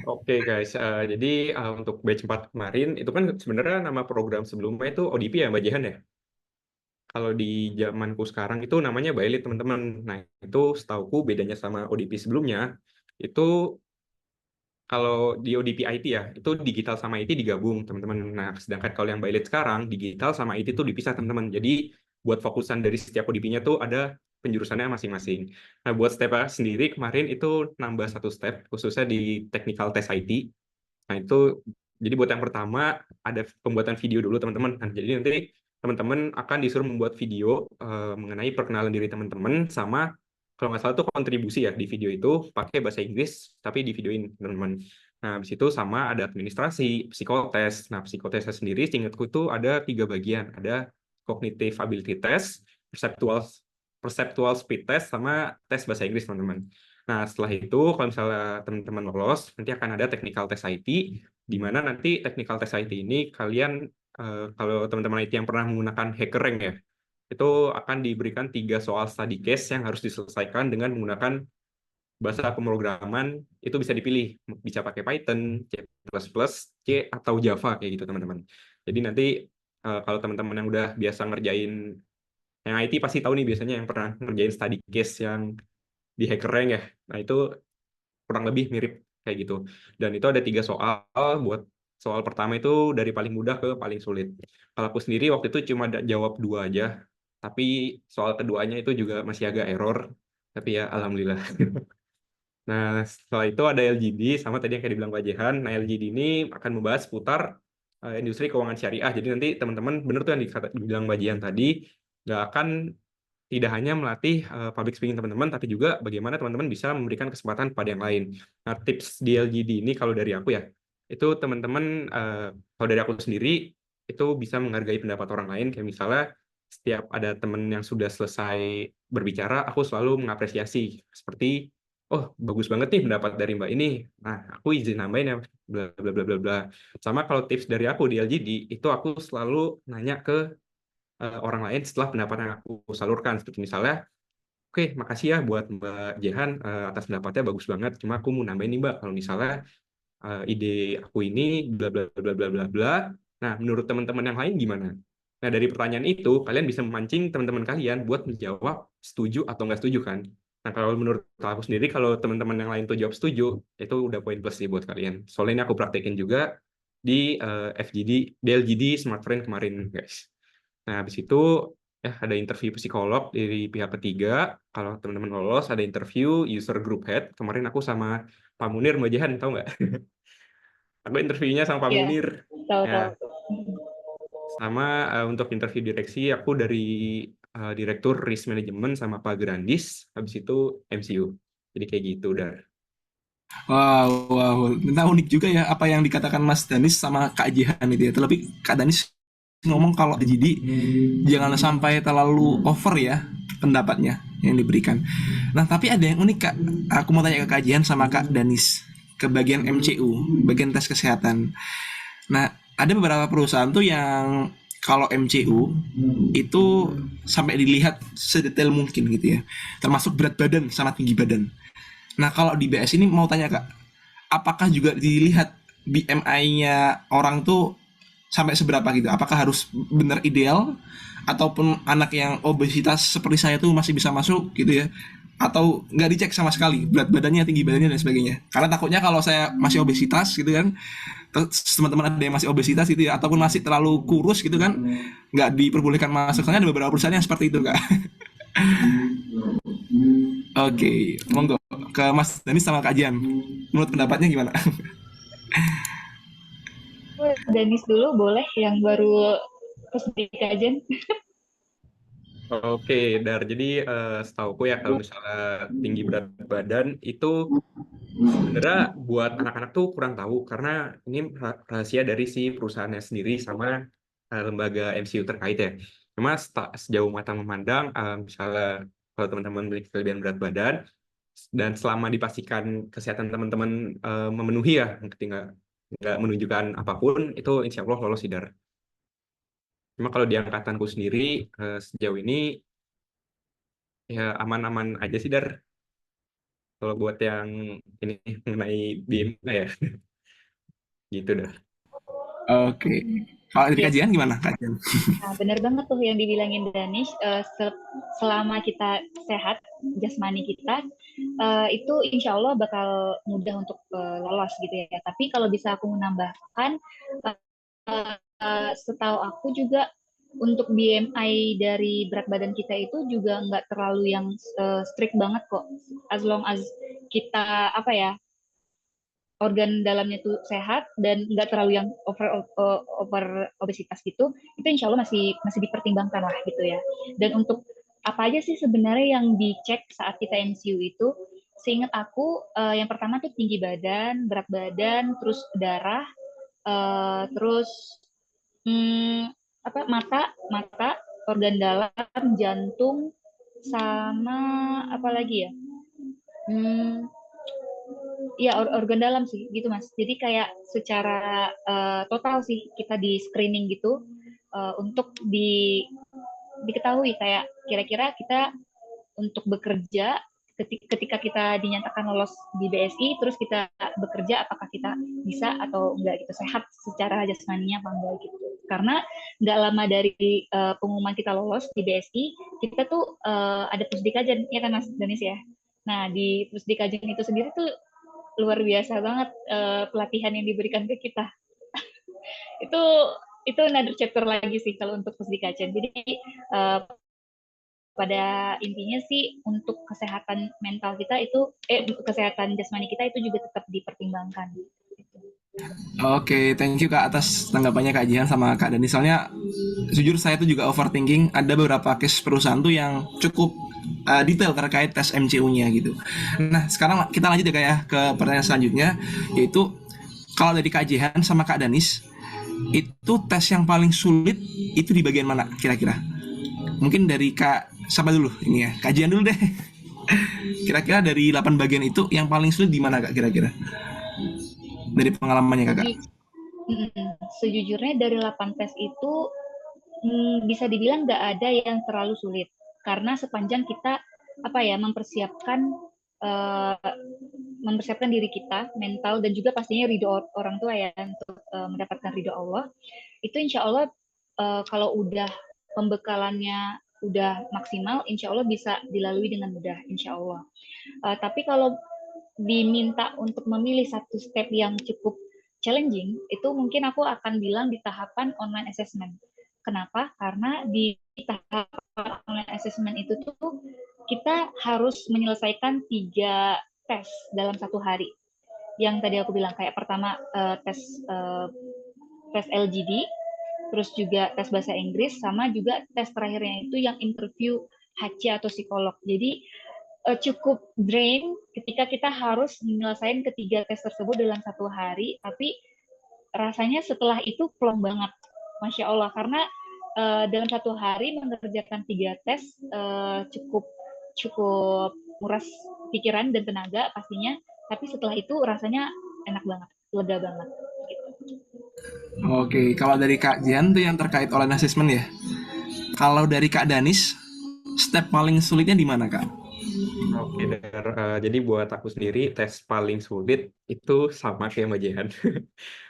Oke guys, jadi untuk batch 4 kemarin itu kan sebenarnya nama program sebelumnya itu ODP ya Mbak Jehan ya. Kalau di zamanku sekarang itu namanya Bailit teman-teman. Nah itu setauku bedanya sama ODP sebelumnya itu kalau di ODP IT ya itu digital sama IT digabung teman-teman. Nah sedangkan kalau yang Bailit sekarang digital sama IT itu dipisah teman-teman. Jadi buat fokusan dari setiap ODP-nya tuh ada penjurusannya masing-masing. Nah buat step sendiri kemarin itu nambah satu step khususnya di technical test IT. Nah, itu jadi buat yang pertama ada pembuatan video dulu teman-teman. Nah, jadi nanti teman-teman akan disuruh membuat video mengenai perkenalan diri teman-teman sama kalau nggak salah itu kontribusi ya di video itu pakai bahasa Inggris tapi di videoin teman-teman. Nah, habis itu sama ada administrasi, psikotes. Nah, psikotesnya sendiri seingatku itu ada 3 bagian. Ada cognitive ability test, perceptual perceptual speed test sama tes bahasa Inggris teman-teman. Nah, setelah itu, kalau misalnya teman-teman lolos, nanti akan ada technical test IT, di mana nanti technical test IT ini kalian, kalau teman-teman IT yang pernah menggunakan HackerRank ya, itu akan diberikan 3 soal study case yang harus diselesaikan dengan menggunakan bahasa pemrograman, itu bisa dipilih, bisa pakai Python, C++, C, atau Java, kayak gitu teman-teman. Jadi nanti kalau teman-teman yang udah biasa ngerjain, yang IT pasti tahu nih biasanya yang pernah ngerjain study case yang di HackerRank ya, nah itu kurang lebih mirip kayak gitu. Dan itu ada 3 soal. Buat soal pertama itu dari paling mudah ke paling sulit. Kalau aku sendiri waktu itu cuma jawab 2 aja, tapi soal keduanya itu juga masih agak error. Tapi ya alhamdulillah. Nah, setelah itu ada LGD, sama tadi yang kayak dibilang Pak Jehan. Nah, LGD ini akan membahas seputar industri keuangan syariah. Jadi nanti teman-teman, benar tuh yang dibilang Mbak Jehan tadi, nggak akan tidak hanya melatih public speaking teman-teman, tapi juga bagaimana teman-teman bisa memberikan kesempatan pada yang lain. Nah, tips di LGD ini kalau dari aku ya, itu teman-teman, kalau dari aku sendiri, itu bisa menghargai pendapat orang lain, kayak misalnya setiap ada teman yang sudah selesai berbicara, aku selalu mengapresiasi, seperti, oh bagus banget nih pendapat dari Mbak ini, nah aku izin nambahin ya, bla bla bla bla bla. Sama kalau tips dari aku di LGD, itu aku selalu nanya ke orang lain setelah pendapat yang aku salurkan. Seperti misalnya, oke, makasih ya buat Mbak Jehan atas pendapatnya bagus banget. Cuma aku mau nambahin nih Mbak, kalau misalnya ide aku ini bla bla bla bla bla bla. Nah, menurut teman-teman yang lain gimana? Nah, dari pertanyaan itu kalian bisa memancing teman-teman kalian buat menjawab setuju atau nggak setuju kan? Nah, kalau menurut aku sendiri, kalau teman-teman yang lain tuh jawab setuju, itu udah poin plus sih buat kalian. Soalnya ini aku praktekin juga di FGD, DLGD Smart Friend kemarin, guys. Nah, habis itu ya ada interview psikolog dari pihak ketiga. Kalau teman-teman lolos, ada interview user group head. Kemarin aku sama Pak Munir Mbak Jehan, tahu nggak? Aku interviewnya sama Pak Iya, Munir. tahu-tahu. Ya, sama untuk interview direksi, aku dari Direktur Risk Management sama Pak Grandis. Habis itu MCU. Jadi kayak gitu, Dar. Wow, wow. Nah, unik juga ya apa yang dikatakan Mas Danis sama Kak Jihan itu ya. Terlebih Kak Danis ngomong kalau jadi jangan sampai terlalu over ya pendapatnya yang diberikan. Nah, tapi ada yang unik Kak. Aku mau tanya ke Kak Jihan sama Kak Danis ke bagian MCU, bagian tes kesehatan. Nah, ada beberapa perusahaan tuh yang kalau MCU itu sampai dilihat sedetail mungkin gitu ya. Termasuk berat badan sama tinggi badan. Nah, kalau di BS ini mau tanya Kak, apakah juga dilihat BMI-nya orang tuh sampai seberapa gitu? Apakah harus benar ideal ataupun anak yang obesitas seperti saya tuh masih bisa masuk gitu ya? Atau nggak dicek sama sekali berat badannya, tinggi badannya dan sebagainya? Karena takutnya kalau saya masih obesitas gitu kan, teman-teman ada yang masih obesitas gitu ya, ataupun masih terlalu kurus gitu kan, nggak diperbolehkan masuk. Soalnya ada beberapa perusahaan yang seperti itu Kak. Oke, monggo ke Mas Danis sama Kak Jan. Menurut pendapatnya gimana? Danis dulu boleh, yang baru terus kajian. Oke, Dar. Jadi setauku ya kalau misalnya tinggi berat badan itu sebenarnya buat anak-anak tuh kurang tahu karena ini rahasia dari si perusahaannya sendiri sama lembaga MCU terkait ya. Cuma sejauh mata memandang, misalnya kalau teman-teman memiliki kelebihan berat badan dan selama dipastikan kesehatan teman-teman memenuhi ya, nggak menunjukkan apapun, itu insya Allah lolos sih, Dar. Cuma kalau di angkatanku sendiri sejauh ini ya aman-aman aja sih, Dar. Kalau buat yang ini mengenai BMA ya, gitu dah. Oke. Kalau dari Yes. kajian gimana kajian? Nah, benar banget tuh yang dibilangin Danish. Selama kita sehat, jasmani kita, itu insya Allah bakal mudah untuk lolos gitu ya. Tapi kalau bisa aku menambahkan, setahu aku juga untuk BMI dari berat badan kita itu juga nggak terlalu yang strict banget kok. As long as kita apa ya, organ dalamnya tuh sehat dan nggak terlalu yang over obesitas gitu, itu insya Allah masih masih dipertimbangkan lah gitu ya. Dan untuk apa aja sih sebenarnya yang dicek saat kita MCU itu? Seingat aku, yang pertama tuh tinggi badan, berat badan, terus darah, terus hmm, apa mata, organ dalam, jantung, sama apa lagi ya? Hmm, Iya, organ dalam sih, gitu Mas. Jadi kayak secara total sih kita di screening gitu untuk diketahui kayak kira-kira kita untuk bekerja ketika kita dinyatakan lolos di BSI, terus kita bekerja apakah kita bisa atau enggak gitu, sehat secara jasmaninya apa enggak gitu. Karena nggak lama dari pengumuman kita lolos di BSI, kita tuh ada pusdikajen, ya kan Mas Danis ya. Nah, di pusdikajen itu sendiri tuh luar biasa banget pelatihan yang diberikan ke kita. itu itu another chapter lagi sih kalau untuk pusdikajen. Jadi uh, pada intinya sih untuk kesehatan mental kita itu kesehatan jasmani kita itu juga tetap dipertimbangkan. Oke, thank you Kak atas tanggapannya Kak Jihan sama Kak Dani. Soalnya jujur saya tuh juga overthinking. Ada beberapa case perusahaan tuh yang cukup detail terkait tes MCU-nya gitu. Nah, sekarang kita lanjut ya Kak ya ke pertanyaan selanjutnya, yaitu kalau dari Kak Jihan sama Kak Danis, itu tes yang paling sulit itu di bagian mana kira-kira? Mungkin dari Kak siapa dulu ini ya? Kak Jihan dulu deh. Kira-kira dari 8 bagian itu yang paling sulit di mana Kak kira-kira? Dari pengalamannya Kakak. Sejujurnya dari 8 tes itu bisa dibilang nggak ada yang terlalu sulit karena sepanjang kita apa ya mempersiapkan diri kita mental dan juga pastinya ridho orang tua ya untuk mendapatkan ridho Allah, itu insya Allah kalau udah pembekalannya udah maksimal, insya Allah bisa dilalui dengan mudah insya Allah. Tapi kalau diminta untuk memilih satu step yang cukup challenging, itu mungkin aku akan bilang di tahapan online assessment. Kenapa? Karena di tahapan online assessment itu tuh kita harus menyelesaikan 3 tes dalam satu hari. Yang tadi aku bilang kayak pertama tes LGD, terus juga tes bahasa Inggris, sama juga tes terakhirnya itu yang interview HC atau psikolog. Jadi cukup drain ketika kita harus menyelesaikan ketiga tes tersebut dalam satu hari, tapi rasanya setelah itu plong banget, Masya Allah, karena dalam satu hari mengerjakan 3 tes cukup nguras pikiran dan tenaga pastinya, tapi setelah itu rasanya enak banget, lega banget. Gitu. Oke, kalau dari Kak Jian tuh yang terkait online assessment ya. Kalau dari Kak Danis, step paling sulitnya di mana Kak? Oke, jadi buat aku sendiri tes paling sulit itu sama kayak Mbak Jehan.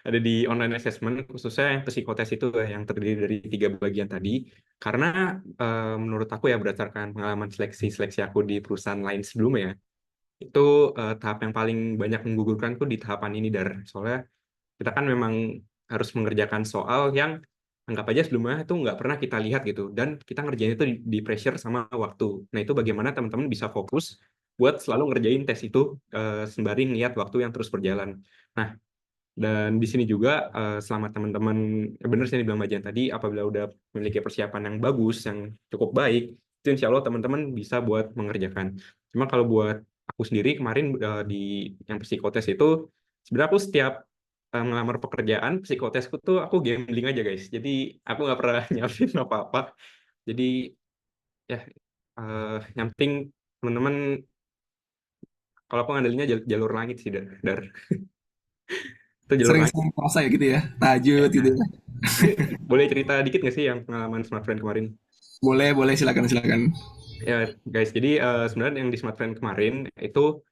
Ada di online assessment, khususnya yang psikotes itu yang terdiri dari 3 bagian tadi. Karena menurut aku ya berdasarkan pengalaman seleksi aku di perusahaan lain sebelumnya, itu tahap yang paling banyak menggugurkan tuh di tahapan ini soalnya kita kan memang harus mengerjakan soal yang anggap aja sebelumnya itu nggak pernah kita lihat gitu, dan kita ngerjain itu di pressure sama waktu. Nah, itu bagaimana teman-teman bisa fokus buat selalu ngerjain tes itu sembari ngeliat waktu yang terus berjalan. Nah, dan di sini juga selama teman-teman benar sih yang dibilang Majan tadi, apabila udah memiliki persiapan yang bagus, yang cukup baik, itu insya Allah teman-teman bisa buat mengerjakan. Cuma kalau buat aku sendiri kemarin di yang psikotes itu, sebenarnya aku setiap ngelamar pekerjaan, psikotesku tuh aku gambling aja guys. Jadi aku nggak pernah nyiapin apa-apa. Jadi ya yang penting teman-teman, kalau aku ngandelinnya jalur langit sih dar. Itu jalur langit. Sering-sering puasa ya gitu ya, tahajud gitu ya. Boleh cerita dikit nggak sih yang pengalaman Smart Friend kemarin? Boleh, silakan. Ya guys, jadi sebenarnya yang di Smart Friend kemarin itu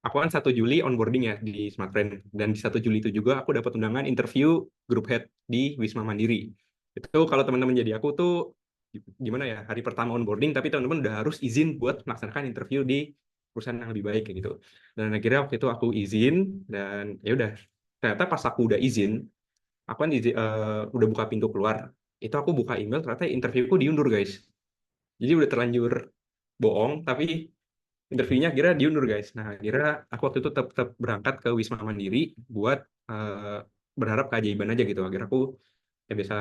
aku kan 1 Juli onboarding ya di Smartfren, dan di 1 Juli itu juga aku dapat undangan interview group head di Wisma Mandiri. Itu kalau teman-teman jadi aku tuh gimana ya, hari pertama onboarding tapi teman-teman udah harus izin buat melaksanakan interview di perusahaan yang lebih baik kayak gitu. Dan akhirnya waktu itu aku izin, dan ya udah, ternyata pas aku udah izin, aku kan udah buka pintu keluar, itu aku buka email, ternyata interviewku diundur guys. Jadi udah terlanjur bohong, tapi interviewnya akhirnya diundur guys. Nah akhirnya aku waktu itu tetap berangkat ke Wisma Mandiri buat eh, berharap keajaiban aja gitu. Akhirnya aku ya biasa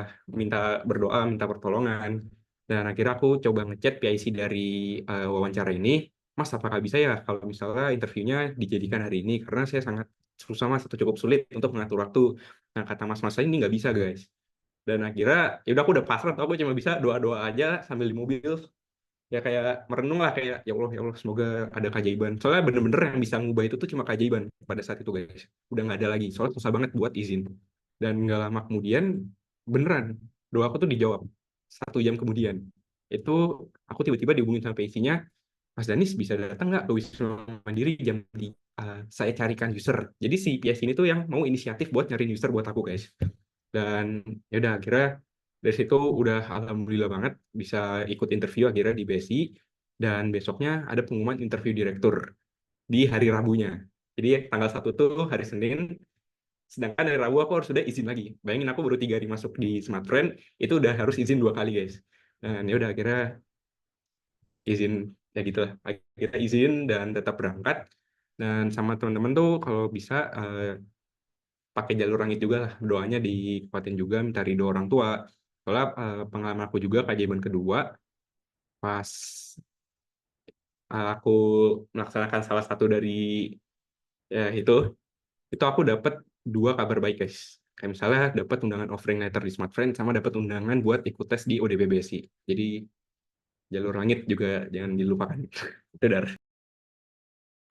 berdoa, minta pertolongan. Dan akhirnya aku coba ngechat PIC dari wawancara ini, Mas apakah bisa ya kalau misalnya interviewnya dijadikan hari ini, karena saya sangat susah mas, atau cukup sulit untuk mengatur waktu. Nah kata mas-mas saya ini nggak bisa guys. Dan akhirnya ya udah, aku udah pasrah, aku cuma bisa doa-doa aja sambil di mobil, ya kayak merenung lah, kayak ya Allah semoga ada keajaiban. Soalnya bener-bener yang bisa ngubah itu tuh cuma keajaiban pada saat itu guys, udah nggak ada lagi, soalnya susah banget buat izin. Dan nggak lama kemudian beneran doa aku tuh dijawab. 1 jam kemudian itu aku tiba-tiba dihubungin sama PC-nya, Mas Danis bisa datang nggak ke Wisma Mandiri jam 3, saya carikan user. Jadi si PS ini tuh yang mau inisiatif buat nyariin user buat aku guys. Dan ya udah akhirnya dari situ udah alhamdulillah banget bisa ikut interview akhirnya di BSI, dan besoknya ada pengumuman interview direktur di hari Rabunya. Jadi tanggal 1 tuh hari Senin, sedangkan hari Rabu aku harus sudah izin lagi. Bayangin aku baru 3 hari masuk di Smartfren, itu udah harus izin 2 kali guys. Dan ya udah akhirnya izin, ya gitu lah. Akhirnya izin dan tetap berangkat. Dan sama teman-teman tuh kalau bisa pakai jalur langit juga lah, doanya dikuatin juga, minta ridho orang tua. Soalnya pengalaman aku juga keajaiban kedua, pas aku melaksanakan salah satu dari ya itu aku dapat 2 kabar baik guys. Kayak misalnya dapat undangan offering letter di Smartfren, sama dapat undangan buat ikut tes di ODP BSI. Jadi jalur langit juga jangan dilupakan. Itu Dar.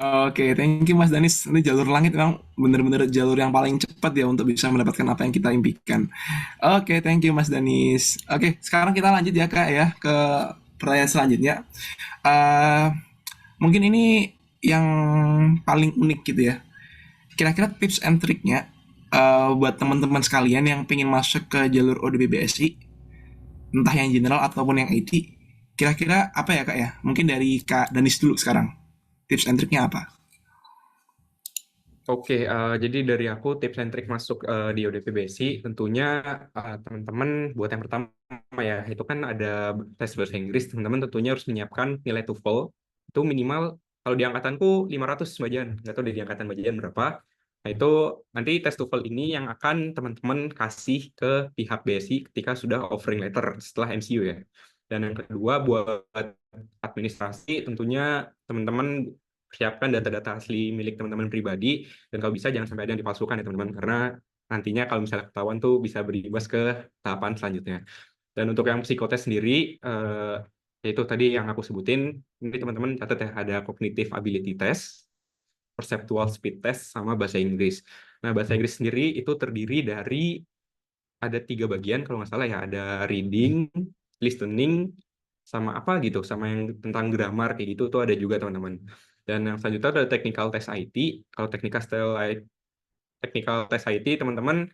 Oke, thank you Mas Danis. Ini jalur langit memang benar-benar jalur yang paling cepat ya untuk bisa mendapatkan apa yang kita impikan. Oke, thank you Mas Danis. Oke, sekarang kita lanjut ya Kak ya ke pertanyaan selanjutnya. Eh, Mungkin ini yang paling unik gitu ya. Kira-kira tips and triknya buat teman-teman sekalian yang pengen masuk ke jalur ODP BSI, entah yang general ataupun yang IT, kira-kira apa ya Kak ya? Mungkin dari Kak Danis dulu sekarang. Tips and triknya apa? Oke, jadi dari aku tips and trik masuk di ODP BSI, tentunya teman-teman buat yang pertama ya, itu kan ada tes bahasa Inggris, teman-teman tentunya harus menyiapkan nilai TOEFL, itu minimal, kalau di angkatanku 500 Mbak Jan, nggak tahu di angkatan Mbak Jan berapa. Nah itu nanti tes TOEFL ini yang akan teman-teman kasih ke pihak BSI ketika sudah offering letter setelah MCU ya. Dan yang kedua buat administrasi, tentunya teman-teman persiapkan data-data asli milik teman-teman pribadi, dan kalau bisa jangan sampai ada yang dipalsukan ya teman-teman, karena nantinya kalau misalnya ketahuan tuh bisa berimbas ke tahapan selanjutnya. Dan untuk yang psikotes sendiri, yaitu tadi yang aku sebutin, ini teman-teman catat ya, ada cognitive ability test, perceptual speed test, sama bahasa Inggris. Nah bahasa Inggris sendiri itu terdiri dari ada 3 bagian kalau nggak salah ya, ada reading, listening, sama apa gitu, sama yang tentang grammar kayak gitu tuh ada juga teman-teman. Dan yang selanjutnya ada technical test IT. Kalau technical test IT teman-teman,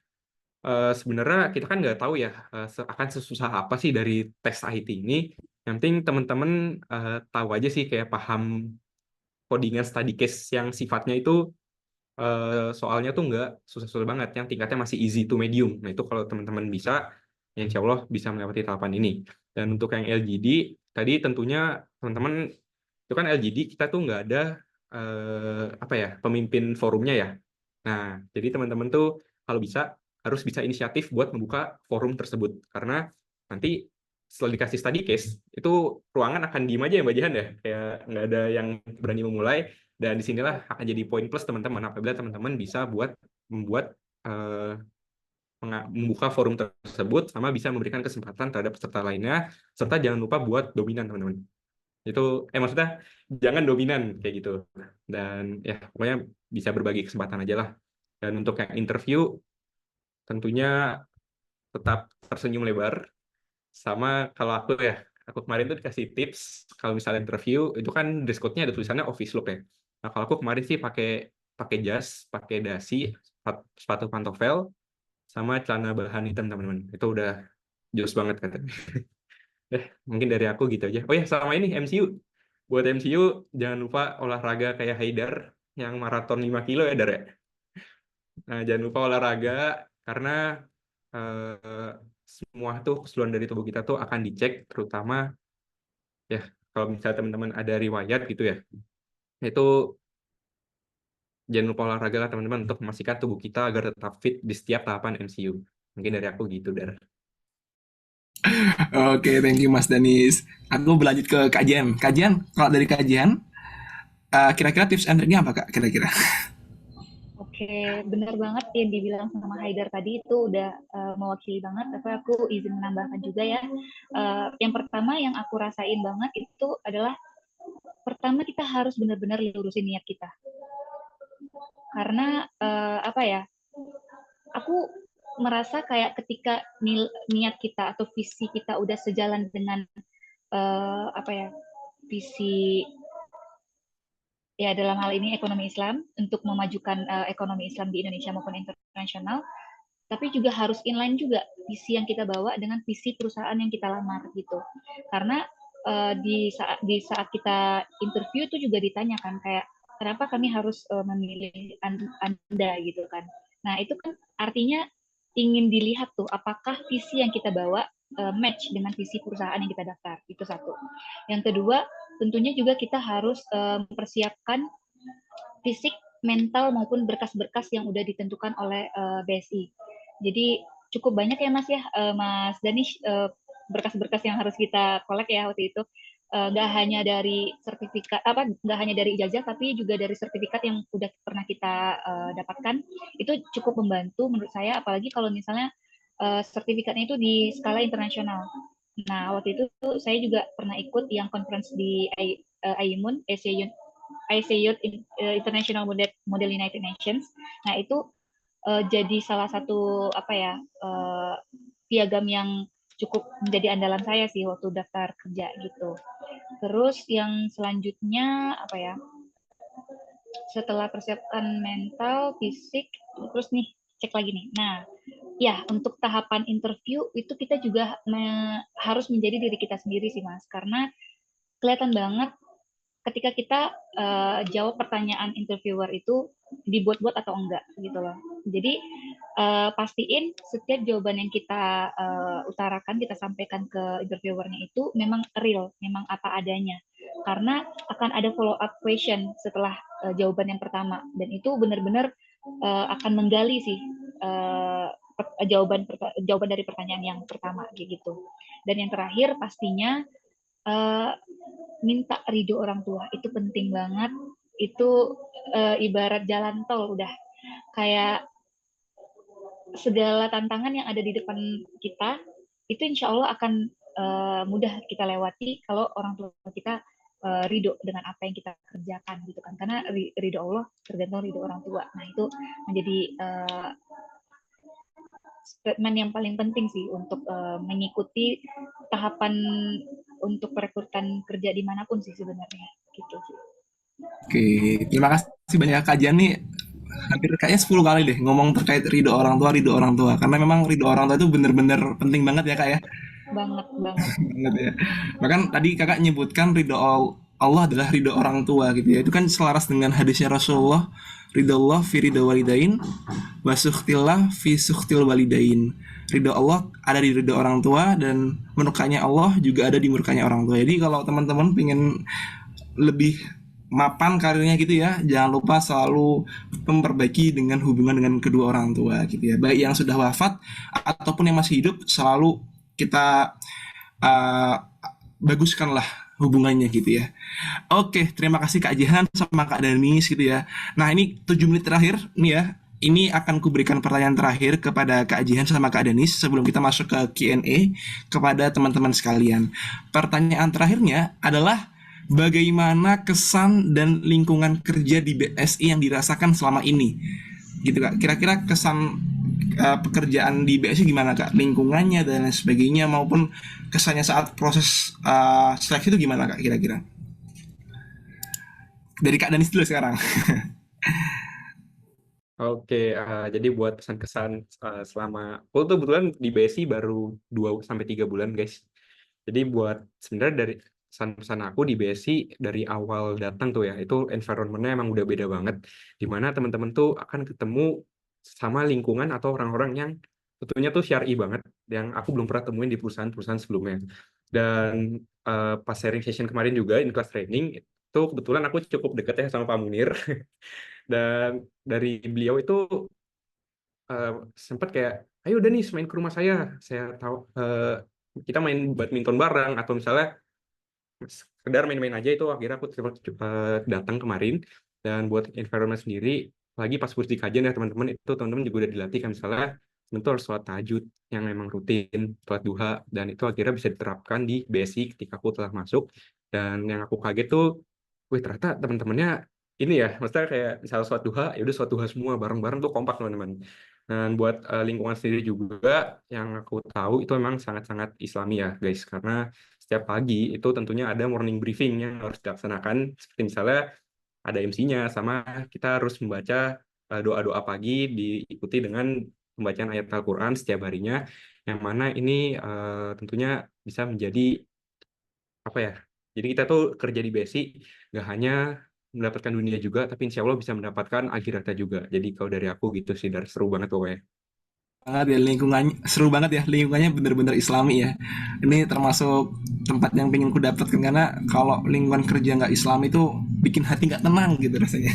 sebenarnya kita kan nggak tahu ya akan sesusah apa sih dari tes IT ini. Yang penting teman-teman tahu aja sih, kayak paham codingan study case yang sifatnya itu soalnya tuh nggak susah-susah banget, yang tingkatnya masih easy to medium. Nah itu kalau teman-teman bisa, ya insya Allah bisa melewati tahapan ini. Dan untuk yang LGD, tadi tentunya teman-teman, itu kan LGD kita tuh nggak ada apa ya, pemimpin forumnya ya. Nah jadi teman-teman tuh kalau bisa harus bisa inisiatif buat membuka forum tersebut, karena nanti setelah dikasih study case itu ruangan akan diem aja ya Mbak Jihan ya, kayak nggak ada yang berani memulai. Dan disinilah akan jadi poin plus teman-teman apabila teman-teman bisa membuat membuka forum tersebut, sama bisa memberikan kesempatan terhadap peserta lainnya, serta jangan lupa buat dominan teman-teman. Itu maksudnya jangan dominan kayak gitu. Dan ya pokoknya bisa berbagi kesempatan aja lah. Dan untuk yang interview tentunya tetap tersenyum lebar. Sama kalau aku kemarin tuh dikasih tips, kalau misalnya interview itu kan dress code-nya ada tulisannya office look ya. Nah, kalau aku kemarin sih pakai pakai jas, pakai dasi, sepatu pantofel, sama celana bahan hitam teman-teman. Itu udah jos banget katanya. Mungkin dari aku gitu aja. Oh ya, sama ini MCU. Buat MCU jangan lupa olahraga kayak Haidar yang maraton 5 kilo ya, Dar ya. Nah, jangan lupa olahraga karena eh, semua tuh keseluruhan dari tubuh kita tuh akan dicek, terutama ya kalau misalnya teman-teman ada riwayat gitu ya, itu jangan lupa olahraga lah teman-teman untuk memastikan tubuh kita agar tetap fit di setiap tahapan MCU. Mungkin dari aku gitu, Dar. Oke, thank you Mas Danis. Aku berlanjut ke kajian. Kajian, kalau dari kajian, kira-kira tips and triknya apa Kak? Kira-kira. Oke, benar banget yang dibilang sama Haidar tadi itu udah mewakili banget. Tapi aku izin menambahkan juga ya. Yang pertama yang aku rasain banget itu adalah pertama kita harus benar-benar lurusin niat kita. Karena apa ya? Aku merasa kayak ketika niat kita atau visi kita udah sejalan dengan apa ya? Visi ya dalam hal ini ekonomi Islam untuk memajukan ekonomi Islam di Indonesia maupun internasional, tapi juga harus inline juga visi yang kita bawa dengan visi perusahaan yang kita lamar gitu. Karena di saat kita interview itu juga ditanyakan kayak kenapa kami harus memilih Anda gitu kan. Nah, itu kan artinya ingin dilihat tuh apakah visi yang kita bawa match dengan visi perusahaan yang kita daftar. Itu satu. Yang kedua, tentunya juga kita harus mempersiapkan fisik, mental maupun berkas-berkas yang udah ditentukan oleh BSI. Jadi cukup banyak ya Mas ya, Mas Danish, berkas-berkas yang harus kita kolek ya waktu itu. Nggak hanya dari sertifikat nggak hanya dari ijazah tapi juga dari sertifikat yang udah pernah kita dapatkan. Itu cukup membantu menurut saya, apalagi kalau misalnya sertifikatnya itu di skala internasional. Nah, waktu itu saya juga pernah ikut yang conference di AIMUN, Asia Youth International Model United Nations. Nah, itu jadi salah satu apa ya piagam yang cukup menjadi andalan saya sih waktu daftar kerja gitu. Terus yang selanjutnya apa ya? Setelah persiapkan mental, fisik, terus nih cek lagi nih. Nah, ya untuk tahapan interview itu kita juga harus menjadi diri kita sendiri sih Mas, karena kelihatan banget ketika kita jawab pertanyaan interviewer itu dibuat-buat atau enggak gitu loh. Jadi pastiin setiap jawaban yang kita utarakan, kita sampaikan ke interviewernya itu memang real, memang apa adanya. Karena akan ada follow up question setelah jawaban yang pertama, dan itu benar-benar akan menggali sih jawaban dari pertanyaan yang pertama gitu. Dan yang terakhir pastinya minta ridho orang tua itu penting banget. Itu ibarat jalan tol, udah kayak segala tantangan yang ada di depan kita itu insya Allah akan mudah kita lewati kalau orang tua kita ridho dengan apa yang kita kerjakan gitu kan, karena ridho Allah tergantung ridho orang tua. Nah, itu menjadi statement yang paling penting sih untuk mengikuti tahapan untuk perekrutan kerja dimanapun sih sebenarnya gitu sih. Oke, terima kasih banyak kajian nih. Hampir kayaknya 10 kali deh ngomong terkait ridho orang tua, ridho orang tua. Karena memang ridho orang tua itu bener-bener penting banget ya Kak ya. Banget. Banget ya. Bahkan tadi Kakak nyebutkan ridho Allah adalah ridho orang tua gitu ya. Itu kan selaras dengan hadisnya Rasulullah, ridho Allah fi ridho walidain, wasuhtillah fi suhtil walidain. Ridho Allah ada di ridho orang tua dan murkanya Allah juga ada di murkanya orang tua. Jadi kalau teman-teman pengen lebih mapan karirnya gitu ya, jangan lupa selalu memperbaiki dengan hubungan dengan kedua orang tua gitu ya, baik yang sudah wafat ataupun yang masih hidup, selalu kita uh, baguskanlah hubungannya gitu ya. Oke, terima kasih Kak Jihan sama Kak Danis gitu ya. Nah, ini 7 menit terakhir nih ya, ini akan kuberikan pertanyaan terakhir kepada Kak Jihan sama Kak Danis sebelum kita masuk ke Q&A kepada teman-teman sekalian. Pertanyaan terakhirnya adalah bagaimana kesan dan lingkungan kerja di BSI yang dirasakan selama ini, gitu Kak. Kira-kira kesan pekerjaan di BSI gimana Kak? Lingkungannya dan lain sebagainya, maupun kesannya saat proses seleksi itu gimana Kak kira-kira? Dari Kak Danis dulu sekarang. Oke, jadi buat pesan-kesan selama aku tuh kebetulan di BSI baru 2 sampai 3 bulan, guys. Jadi buat sebenarnya dari pesan-pesan aku di BSI dari awal datang tuh ya, itu environment-nya emang udah beda banget. Di mana teman-teman tuh akan ketemu sama lingkungan atau orang-orang yang tentunya tuh syar'i banget, yang aku belum pernah temuin di perusahaan-perusahaan sebelumnya. Dan pas sharing session kemarin juga, in class training, itu kebetulan aku cukup deket ya sama Pak Munir. Dan dari beliau itu eh, sempat kayak, ayo udah nih main ke rumah saya tahu kita main badminton bareng atau misalnya sekedar main-main aja. Itu akhirnya aku datang kemarin. Dan buat environment sendiri, lagi pas kursi kajian ya teman-teman, itu teman-teman juga udah dilatih kan, misalnya tentu harus sholat tahajud yang memang rutin, sholat duha, dan itu akhirnya bisa diterapkan di BSI ketika aku telah masuk. Dan yang aku kaget tuh, wih ternyata teman-temannya ini ya, maksudnya kayak misalnya sholat duha, ya udah sholat duha semua bareng-bareng tuh kompak teman-teman. Dan buat lingkungan sendiri juga, yang aku tahu itu memang sangat-sangat Islami ya guys, karena setiap pagi itu tentunya ada morning briefing yang harus dilaksanakan, seperti misalnya ada MC-nya, sama kita harus membaca doa-doa pagi diikuti dengan pembacaan ayat Al-Quran setiap harinya, yang mana ini tentunya bisa menjadi apa ya, jadi kita tuh kerja di BSI nggak hanya mendapatkan dunia juga, tapi insya Allah bisa mendapatkan akhiratnya juga. Jadi kalau dari aku gitu sih, dari seru banget pokoknya. Banget ya lingkungannya, seru banget ya lingkungannya, bener-bener Islami ya. Ini termasuk tempat yang pengen ku dapatkan, karena kalau lingkungan kerja nggak Islam itu bikin hati nggak tenang gitu rasanya.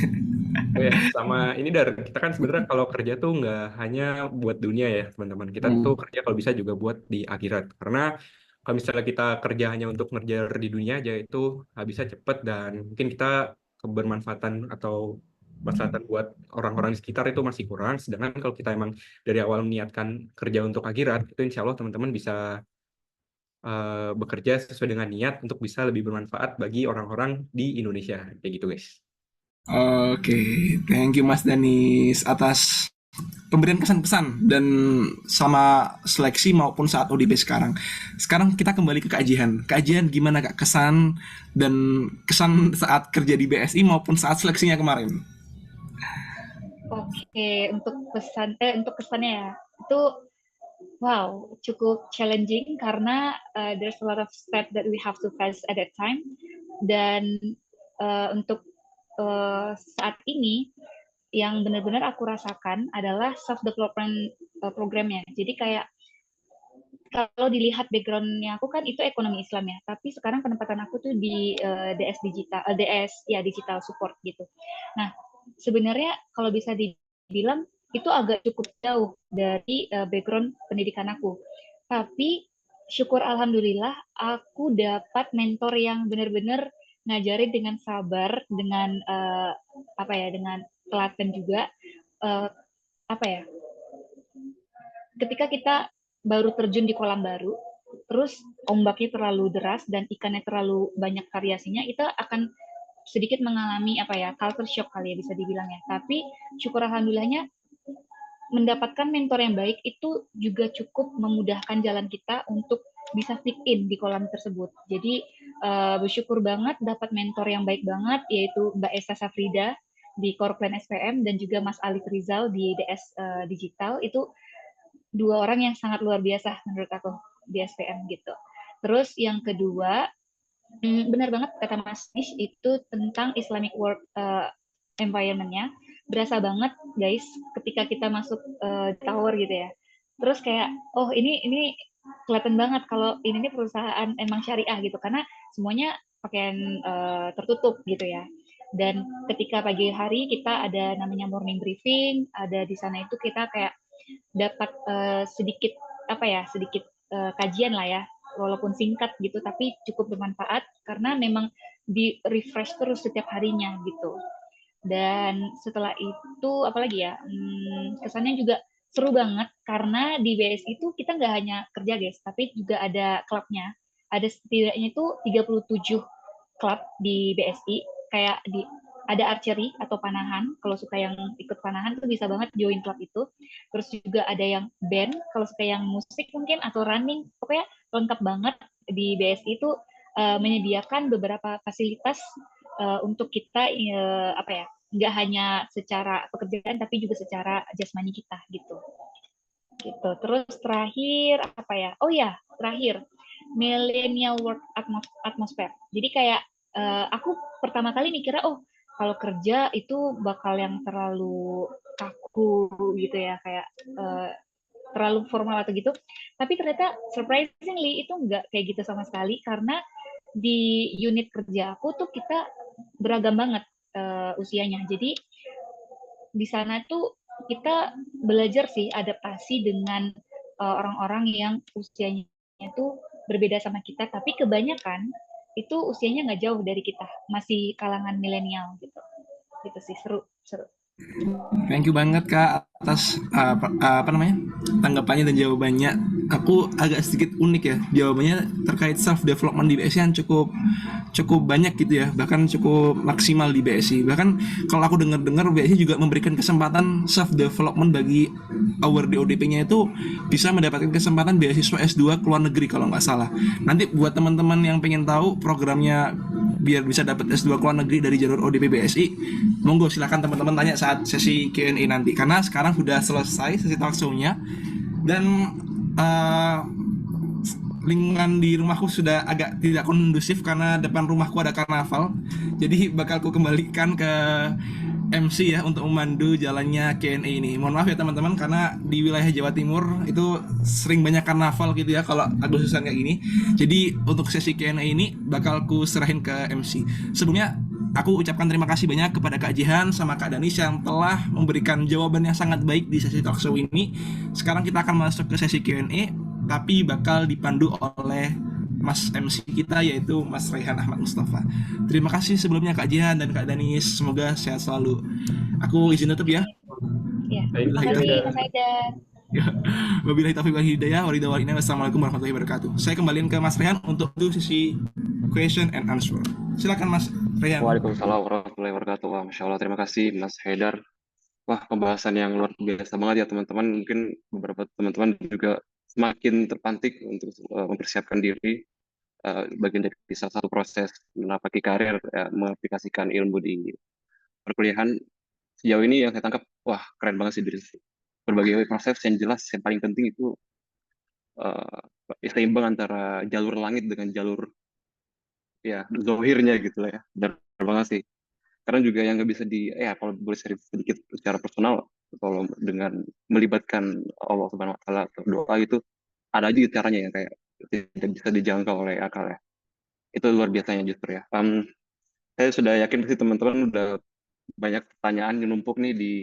Oh ya, sama ini dari kita kan sebenarnya kalau kerja tuh nggak hanya buat dunia ya teman-teman. Kita tuh Hmm. kerja kalau bisa juga buat di akhirat. Karena kalau misalnya kita kerja hanya untuk ngejar di dunia aja, itu habisnya cepet dan mungkin kita kebermanfaatan atau maslahatan buat orang-orang di sekitar itu masih kurang. Sedangkan kalau kita emang dari awal meniatkan kerja untuk akhirat, itu insya Allah teman-teman bisa bekerja sesuai dengan niat untuk bisa lebih bermanfaat bagi orang-orang di Indonesia. Kayak gitu guys. Oke, thank you Mas Danis atas pemberian kesan-pesan dan sama seleksi maupun saat ODP sekarang. Sekarang kita kembali ke kajian. Kajian gimana Kak, kesan dan kesan saat kerja di BSI maupun saat seleksinya kemarin? Oke, untuk kesannya ya, itu wow, cukup challenging karena there's a lot of step that we have to face at that time. Dan untuk saat ini yang benar-benar aku rasakan adalah self development programnya. Jadi kayak kalau dilihat backgroundnya aku kan itu ekonomi Islam ya, tapi sekarang penempatan aku tuh di DS digital, DS ya digital support gitu. Nah, sebenarnya kalau bisa dibilang itu agak cukup jauh dari background pendidikan aku. Tapi syukur alhamdulillah aku dapat mentor yang benar-benar ngajarin dengan sabar, dengan apa ya, dengan telaten juga. Uh, apa ya? Ketika kita baru terjun di kolam baru, terus ombaknya terlalu deras dan ikannya terlalu banyak variasinya, itu akan sedikit mengalami apa ya, culture shock kali ya bisa dibilang ya. Tapi syukur alhamdulillahnya mendapatkan mentor yang baik itu juga cukup memudahkan jalan kita untuk bisa fit in di kolam tersebut. Jadi bersyukur banget dapat mentor yang baik banget, yaitu Mbak Esa Safrida di Korplen SPM dan juga Mas Alif Rizal di DS Digital. Itu dua orang yang sangat luar biasa menurut aku di SPM gitu. Terus yang kedua, benar banget kata Mas Nish itu tentang Islamic work environment-nya. Berasa banget guys ketika kita masuk tower gitu ya. Terus kayak oh ini kelihatan banget kalau ini perusahaan emang syariah gitu karena semuanya pakaian tertutup gitu ya. Dan ketika pagi hari kita ada namanya morning briefing, ada di sana itu kita kayak dapat sedikit apa ya sedikit kajian lah ya walaupun singkat gitu tapi cukup bermanfaat karena memang di refresh terus setiap harinya gitu. Dan setelah itu apalagi ya kesannya juga seru banget karena di BSI itu kita nggak hanya kerja guys tapi juga ada klubnya, ada setidaknya itu 37 klub di BSI kayak di ada archery atau panahan. Kalau suka yang ikut panahan tuh bisa banget join klub itu. Terus juga ada yang band, kalau suka yang musik mungkin atau running. Pokoknya lengkap banget di BSI itu menyediakan beberapa fasilitas untuk kita apa ya, nggak hanya secara pekerjaan tapi juga secara jasmani kita gitu. Gitu. Terus terakhir apa ya? Oh ya, terakhir millennial work atmosphere. Jadi kayak aku pertama kali mikirnya, oh kalau kerja itu bakal yang terlalu kaku gitu ya, kayak terlalu formal atau gitu. Tapi ternyata surprisingly itu enggak kayak gitu sama sekali, karena di unit kerja aku tuh kita beragam banget usianya. Jadi di sana tuh kita belajar sih adaptasi dengan orang-orang yang usianya itu berbeda sama kita, tapi kebanyakan itu usianya nggak jauh dari kita, masih kalangan milenial gitu. Gitu sih, seru, seru. Thank you banget Kak atas apa namanya tanggapannya dan jawabannya. Aku agak sedikit unik ya jawabannya terkait self development di BSI yang cukup cukup banyak gitu ya, bahkan cukup maksimal di BSI. Bahkan kalau aku dengar-dengar BSI juga memberikan kesempatan self development bagi our DODP-nya itu bisa mendapatkan kesempatan beasiswa S2 ke luar negeri kalau nggak salah. Nanti buat teman-teman yang pengen tahu programnya biar bisa dapat S2 ke luar negeri dari jalur ODP BSI, monggo silakan teman-teman tanya saat sesi Q&A nanti, karena sekarang sudah selesai sesi talk show-nya dan lingkungan di rumahku sudah agak tidak kondusif karena depan rumahku ada karnaval. Jadi bakal ku kembalikan ke MC ya untuk memandu jalannya Q&A ini. Mohon maaf ya teman-teman karena di wilayah Jawa Timur itu sering banyak karnaval gitu ya kalau Agustusan kayak gini. Jadi untuk sesi Q&A ini bakal ku serahin ke MC. Sebelumnya aku ucapkan terima kasih banyak kepada Kak Jihan sama Kak Danis yang telah memberikan jawaban yang sangat baik di sesi talk show ini. Sekarang kita akan masuk ke sesi Q&A, tapi bakal dipandu oleh Mas MC kita yaitu Mas Raihan Ahmad Mustafa. Terima kasih sebelumnya Kak Jihan dan Kak Danis, semoga sehat selalu. Aku izin tutup ya. Ya, Thank terima you, kasih Dan. Mas Haidar. Wabillahi taufiq wal hidayah, wassalamualaikum warahmatullahi wabarakatuh. Saya kembaliin ke Mas Rehan untuk sesi question and answer. Silakan Mas Rehan. Waalaikumsalam warahmatullahi wabarakatuh. Wah, Masya Allah, terima kasih Mas Haidar. Wah, pembahasan yang luar biasa banget ya teman-teman. Mungkin beberapa teman-teman juga semakin terpantik untuk mempersiapkan diri bagian dari salah satu proses menapaki karir, mengaplikasikan ilmu di perkuliahan. Sejauh ini yang saya tangkap, wah keren banget sih dari berbagai proses. Yang jelas yang paling penting itu seimbang antara jalur langit dengan jalur ya zohirnya gitu lah ya. Benar banget sih. Karena juga yang nggak bisa kalau boleh share sedikit secara personal, kalau dengan melibatkan Allah Subhanahu Wa Taala atau doa itu ada aja gitu caranya ya, kayak tidak bisa dijangkau oleh akal ya. Itu luar biasanya justru ya. Saya sudah yakin pasti teman-teman udah banyak pertanyaan yang numpuk nih di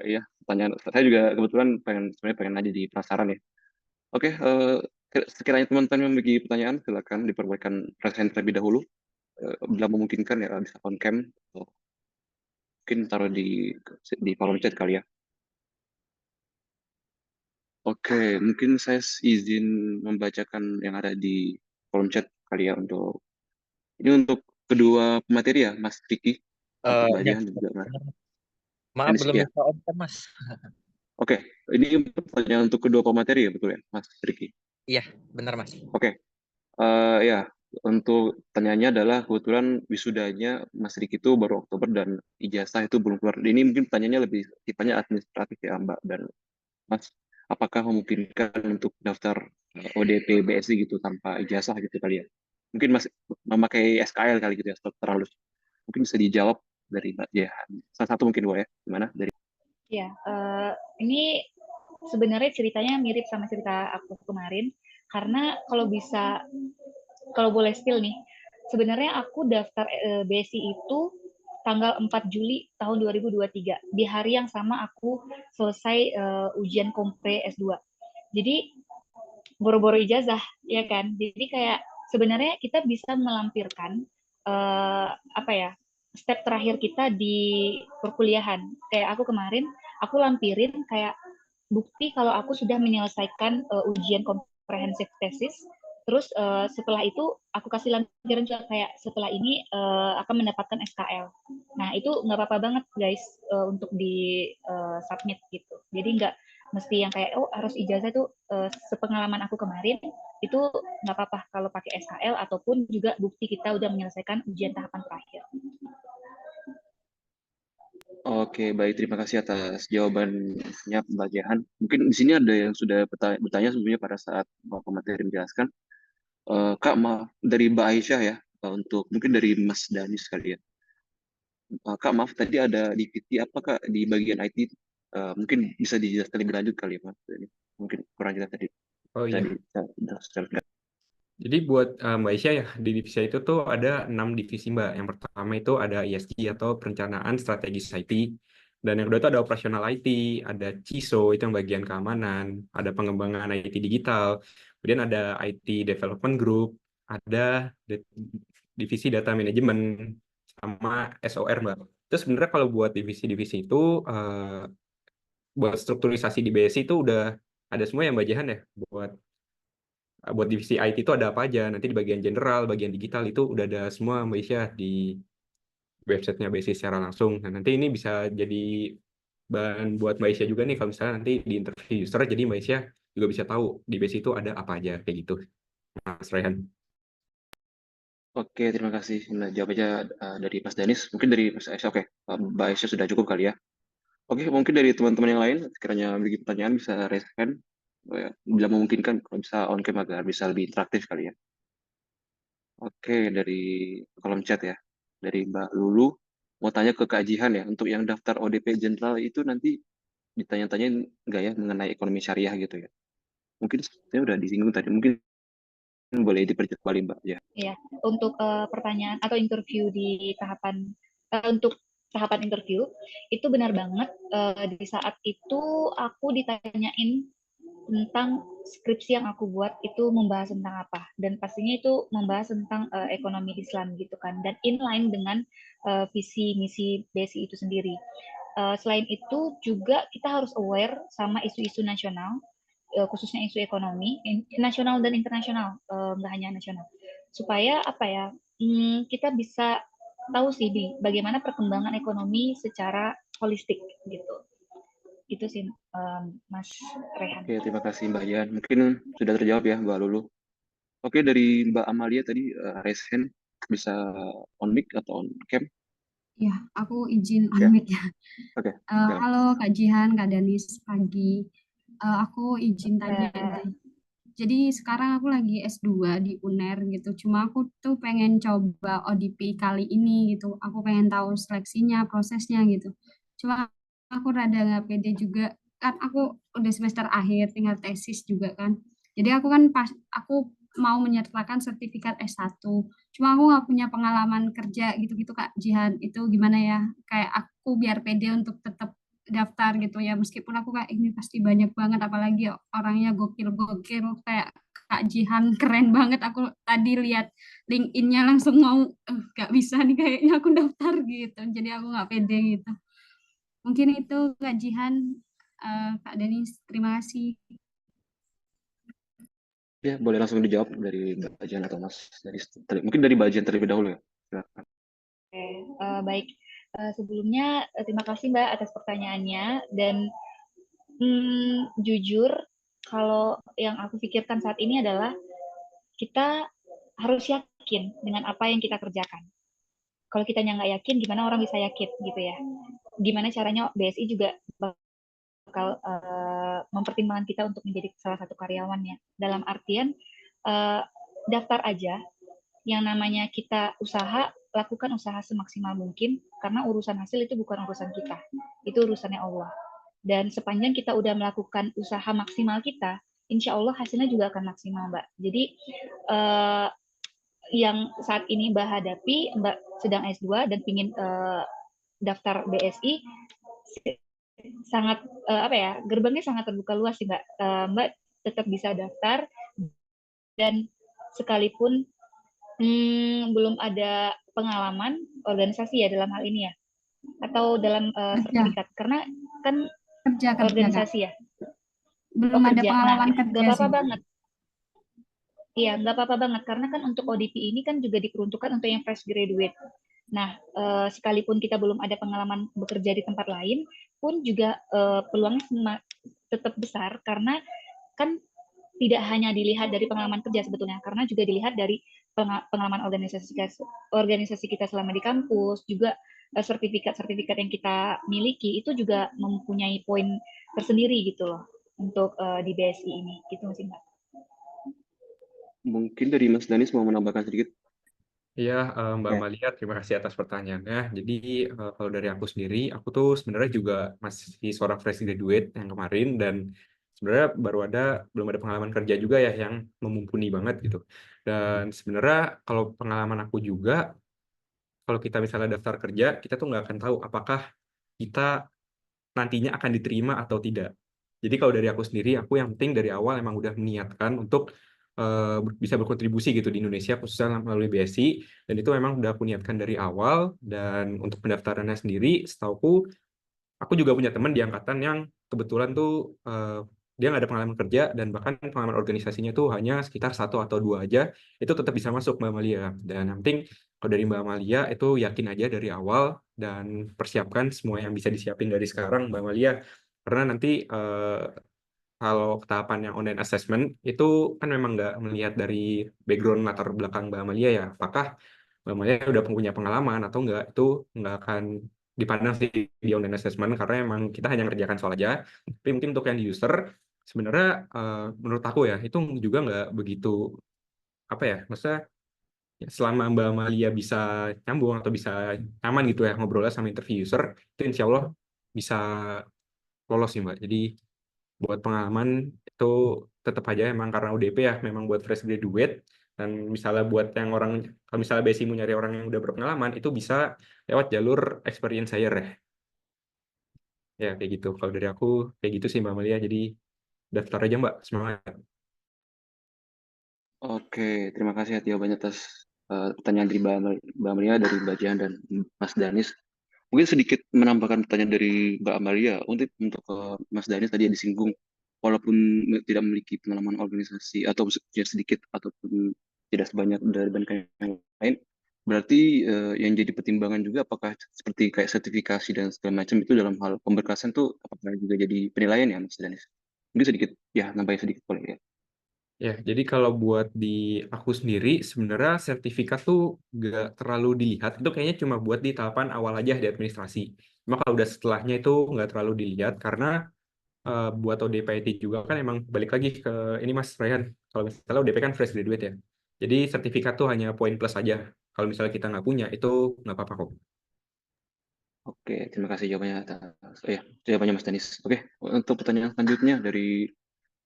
ya pertanyaan. Saya juga kebetulan sebenarnya pengen aja di penasaran ya. Oke, sekiranya teman-teman memiliki pertanyaan silakan diperbolehkan present terlebih dahulu. Bila memungkinkan ya bisa on cam atau mungkin taruh di kolom chat kali ya. Oke, mungkin saya izin membacakan yang ada di kolom chat kali ya untuk kedua pemateri ya, Mas Riki atau Mbak Ya, Dian juga Mas maaf Enis, belum ya. bisa on cam, Mas. Oke, ini pertanyaan untuk kedua pemateri ya betul ya, Mas Riki? Iya, benar, Mas. Oke, ya untuk pertanyaannya adalah kebetulan wisudanya Mas Riki itu baru Oktober dan ijazah itu belum keluar. Ini mungkin pertanyaannya lebih sifatnya administratif ya Mbak dan Mas, apakah memungkinkan untuk daftar ODP BSI gitu tanpa ijazah gitu kali ya? Mungkin Mas memakai SKL kali gitu ya, terlalu. Mungkin bisa dijawab dari Mbak Jehan. Salah satu mungkin boleh ya, gimana? Ya, ini sebenarnya ceritanya mirip sama cerita aku kemarin, karena kalau boleh spill nih, sebenarnya aku daftar BSI itu tanggal 4 Juli tahun 2023, di hari yang sama aku selesai ujian kompre S2. Jadi boro-boro ijazah, ya kan? Jadi kayak sebenarnya kita bisa melampirkan apa ya, step terakhir kita di perkuliahan. Kayak aku kemarin, aku lampirin kayak bukti kalau aku sudah menyelesaikan ujian komprehensif tesis. Terus setelah itu aku kasih lampiran juga kayak setelah ini akan mendapatkan SKL. Nah itu nggak apa-apa banget guys untuk di submit gitu. Jadi nggak mesti yang kayak oh harus ijazah tuh sepengalaman aku kemarin itu nggak apa-apa kalau pakai SHL ataupun juga bukti kita udah menyelesaikan ujian tahapan terakhir. Oke, baik. Terima kasih atas jawabannya, Mbak Jehan. Mungkin di sini ada yang sudah bertanya sebelumnya pada saat Bapak materi menjelaskan. Kak, maaf, dari Mbak Aisyah ya, untuk mungkin dari Mas Danis kali ya. Kak, maaf, tadi ada divisi apa, Kak, di bagian IT? Mungkin bisa dijelaskan lebih lanjut kali ya, Mas. Mungkin kurang jelas tadi. Oh iya. Jadi buat Mbak Isya ya, di divisi itu tuh ada 6 divisi Mbak. Yang pertama itu ada ISG atau Perencanaan Strategis IT. Dan yang kedua itu ada Operasional IT, ada CISO, itu yang bagian keamanan, ada pengembangan IT digital, kemudian ada IT Development Group, ada divisi Data Management, sama SOR Mbak. Terus sebenarnya kalau buat divisi-divisi itu, buat strukturisasi di BSI itu udah ada semua ya Mbak Jehan ya, buat divisi IT itu ada apa aja. Nanti di bagian general, bagian digital itu udah ada semua Mbak Isya di websitenya BSI secara langsung. Nah, nanti ini bisa jadi bahan buat Mbak Isya juga nih kalau misalnya nanti di interview user, jadi Mbak Isya juga bisa tahu di BSI itu ada apa aja kayak gitu. Mas Rehan. Oke, terima kasih. Nah, jawabannya dari Mas Danis. Mungkin dari Mas Aisyah, oke. Mbak Aisyah sudah cukup kali ya. Oke, mungkin dari teman-teman yang lain, sekiranya memiliki pertanyaan bisa raise hand. Ya, bila memungkinkan, kalau bisa on cam agar bisa lebih interaktif kali ya. Oke, dari kolom chat ya. Dari Mbak Lulu, mau tanya ke Kak Jihan ya, untuk yang daftar ODP General itu nanti ditanya-tanyain nggak ya mengenai ekonomi syariah gitu ya? Mungkin saya udah disinggung tadi, mungkin boleh diperjelas kembali Mbak ya. Iya, untuk pertanyaan atau interview di tahapan untuk tahapan interview itu benar banget, di saat itu aku ditanyain tentang skripsi yang aku buat itu membahas tentang apa, dan pastinya itu membahas tentang ekonomi Islam gitu kan, dan inline dengan visi misi BSI itu sendiri. Selain itu juga kita harus aware sama isu-isu nasional, khususnya isu ekonomi nasional dan internasional, nggak hanya nasional, supaya apa ya, kita bisa tahu sih bagaimana perkembangan ekonomi secara holistik gitu. Itu sih Mas Rehan. Oke, terima kasih Mbak Jihan. Mungkin sudah terjawab ya Mbak Lulu. Oke, dari Mbak Amalia tadi raise hand, bisa on mic atau on cam? Ya, aku izin Ya. unmute ya. Oke. Halo Kak Jihan, Kak Danis, pagi. Aku izin tanya nih. Jadi sekarang aku lagi S2 di UNER gitu. Cuma aku tuh pengen coba ODP kali ini gitu. Aku pengen tahu seleksinya, prosesnya gitu. Cuma aku rada nggak pede juga. Kan aku udah semester akhir, tinggal tesis juga kan. Jadi aku kan aku mau menyertakan sertifikat S1. Cuma aku nggak punya pengalaman kerja gitu-gitu Kak Jihan. Itu gimana ya? Kayak aku biar pede untuk tetap daftar gitu ya, meskipun aku kayak ini pasti banyak banget, apalagi orangnya gokil-gokil kayak Kak Jihan, keren banget. Aku tadi lihat LinkedIn-nya langsung mau gak bisa nih kayaknya aku daftar gitu, jadi aku nggak pede gitu. Mungkin itu Kak Jihan. Kak Denis, terima kasih. Ya, boleh langsung dijawab dari Mbak Jihan atau Mas. Mungkin dari Mbak Jihan terlebih dahulu ya. Silakan. Oke, baik. Sebelumnya terima kasih Mbak atas pertanyaannya, dan jujur kalau yang aku pikirkan saat ini adalah kita harus yakin dengan apa yang kita kerjakan. Kalau kitanya nggak yakin, gimana orang bisa yakin gitu ya? Gimana caranya BSI juga bakal mempertimbangkan kita untuk menjadi salah satu karyawannya. Dalam artian daftar aja, yang namanya kita usaha, lakukan usaha semaksimal mungkin, karena urusan hasil itu bukan urusan kita, itu urusannya Allah. Dan sepanjang kita udah melakukan usaha maksimal kita, insya Allah hasilnya juga akan maksimal Mbak. Jadi yang saat ini Mbak hadapi, Mbak sedang S2 dan ingin daftar BSI, sangat gerbangnya sangat terbuka luas sih Mbak. Mbak tetap bisa daftar, dan sekalipun belum ada pengalaman organisasi ya dalam hal ini ya, atau dalam sertifikat, karena kan kerja organisasi ya, belum ada kerja. pengalaman Nah, kerja nggak apa-apa sih. banget. Iya, nggak apa-apa banget, karena kan untuk ODP ini kan juga diperuntukkan untuk yang fresh graduate. Nah, sekalipun kita belum ada pengalaman bekerja di tempat lain, pun juga peluangnya tetap besar, karena kan tidak hanya dilihat dari pengalaman kerja sebetulnya, karena juga dilihat dari pengalaman organisasi kita selama di kampus, juga sertifikat-sertifikat yang kita miliki itu juga mempunyai poin tersendiri gitu loh untuk di BSI ini, gitu sih Mbak. Mungkin dari Mas Danis mau menambahkan sedikit. Iya, Mbak Ya. Amalia, terima kasih atas pertanyaannya. Jadi, kalau dari aku sendiri, aku tuh sebenarnya juga masih seorang fresh graduate yang kemarin, dan sebenarnya belum ada pengalaman kerja juga ya yang mumpuni banget gitu. Dan sebenarnya kalau pengalaman aku juga, kalau kita misalnya daftar kerja, kita tuh nggak akan tahu apakah kita nantinya akan diterima atau tidak. Jadi kalau dari aku sendiri, aku yang penting dari awal emang udah meniatkan untuk bisa berkontribusi gitu di Indonesia, khususnya melalui BSI, dan itu memang udah aku niatkan dari awal. Dan untuk pendaftarannya sendiri, setauku, aku juga punya teman di angkatan yang kebetulan tuh dia nggak ada pengalaman kerja, dan bahkan pengalaman organisasinya tuh hanya sekitar 1 atau 2 aja, itu tetap bisa masuk Mbak Amalia. Dan yang penting kalau dari Mbak Amalia itu yakin aja dari awal dan persiapkan semua yang bisa disiapin dari sekarang Mbak Amalia, karena nanti kalau tahapan yang online assessment itu kan memang nggak melihat dari background latar belakang Mbak Amalia ya, apakah Mbak Amalia udah punya pengalaman atau enggak, itu nggak akan dipandang sih di online assessment, karena emang kita hanya ngerjakan soal aja. Tapi mungkin untuk yang di user, sebenarnya menurut aku ya, itu juga nggak begitu, apa ya, maksudnya ya, selama Mbak Amalia bisa nyambung atau bisa nyaman gitu ya ngobrolnya sama interview user, itu insya Allah bisa lolos sih Mbak. Jadi buat pengalaman itu tetap aja emang karena UDP ya, memang buat fresh graduate. Dan misalnya buat yang orang, kalau misalnya BSI mau nyari orang yang udah berpengalaman, itu bisa lewat jalur experience hire ya. Ya kayak gitu. Kalau dari aku kayak gitu sih Mbak Amalia. Jadi daftar aja Mbak, semangat. Oke, terima kasih Atio banyak atas pertanyaan dari Mbak Amalia, dari Mbak Jihan dan Mas Danis. Mungkin sedikit menambahkan pertanyaan dari Mbak Amalia untuk Mas Danis tadi yang disinggung, walaupun tidak memiliki pengalaman organisasi atau ya sedikit ataupun tidak sebanyak dari yang lain, berarti yang jadi pertimbangan juga apakah seperti kayak sertifikasi dan segala macam itu dalam hal pemberkasan tuh apakah juga jadi penilaian ya Mas Danis? Mungkin sedikit ya, nambahin sedikit boleh ya. Ya, jadi kalau buat di aku sendiri, sebenarnya sertifikat tuh nggak terlalu dilihat. Itu kayaknya cuma buat di tahapan awal aja di administrasi. Cuma kalau udah setelahnya itu nggak terlalu dilihat, karena buat ODP IT juga kan emang balik lagi ke ini Mas Rayhan. Kalau misalnya ODP kan fresh graduate ya. Jadi sertifikat tuh hanya poin plus aja. Kalau misalnya kita nggak punya, itu nggak apa-apa kok. Oke, terima kasih jawabannya jawabannya Mas Danis. Oke, untuk pertanyaan selanjutnya dari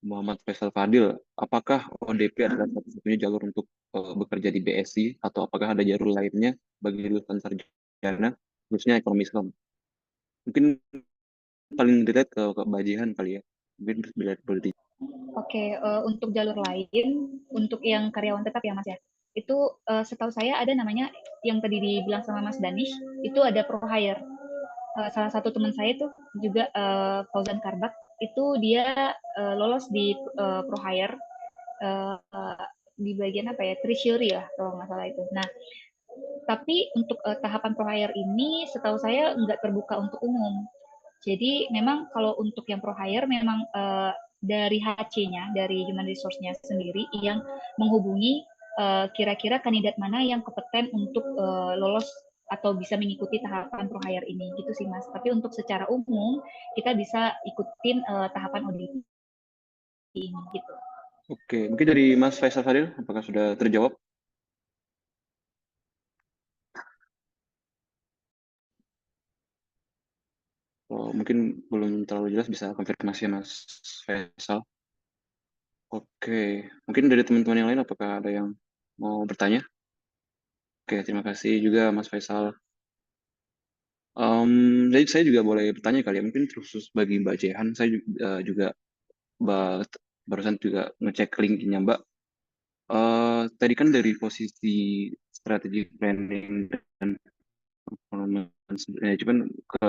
Muhammad Faisal Fadil, apakah ODP adalah satu-satunya jalur untuk bekerja di BSI atau apakah ada jalur lainnya bagi lulusan sarjana, khususnya ekonomi Islam? Mungkin paling relate ke Mbak Jihan kali ya. Mungkin bila boleh di. Oke, untuk jalur lain, untuk yang karyawan tetap ya Mas ya, itu setahu saya ada namanya yang tadi dibilang sama Mas Danish, itu ada pro hire. Salah satu teman saya tuh juga Fauzan Karbak, itu dia lolos di pro hire di bagian apa ya, treasury lah kalau nggak salah itu. Nah, tapi untuk tahapan pro hire ini setahu saya nggak terbuka untuk umum. Jadi memang kalau untuk yang pro hire memang dari HC-nya, dari Human Resource-nya sendiri yang menghubungi kira-kira kandidat mana yang kompeten untuk lolos atau bisa mengikuti tahapan pro hire ini gitu sih Mas. Tapi untuk secara umum kita bisa ikutin tahapan audit ini gitu. Oke, mungkin dari Mas Faisal Fadil, apakah sudah terjawab? Oh, mungkin belum terlalu jelas, bisa konfirmasi ya Mas Faisal. Oke, mungkin dari teman-teman yang lain apakah ada yang mau bertanya? Oke, terima kasih juga Mas Faisal. Jadi saya juga boleh bertanya kali ya, mungkin khusus bagi Mbak Jehan, saya juga barusan juga ngecek LinkedIn-nya Mbak. Tadi kan dari posisi strategi planning dan performance management ke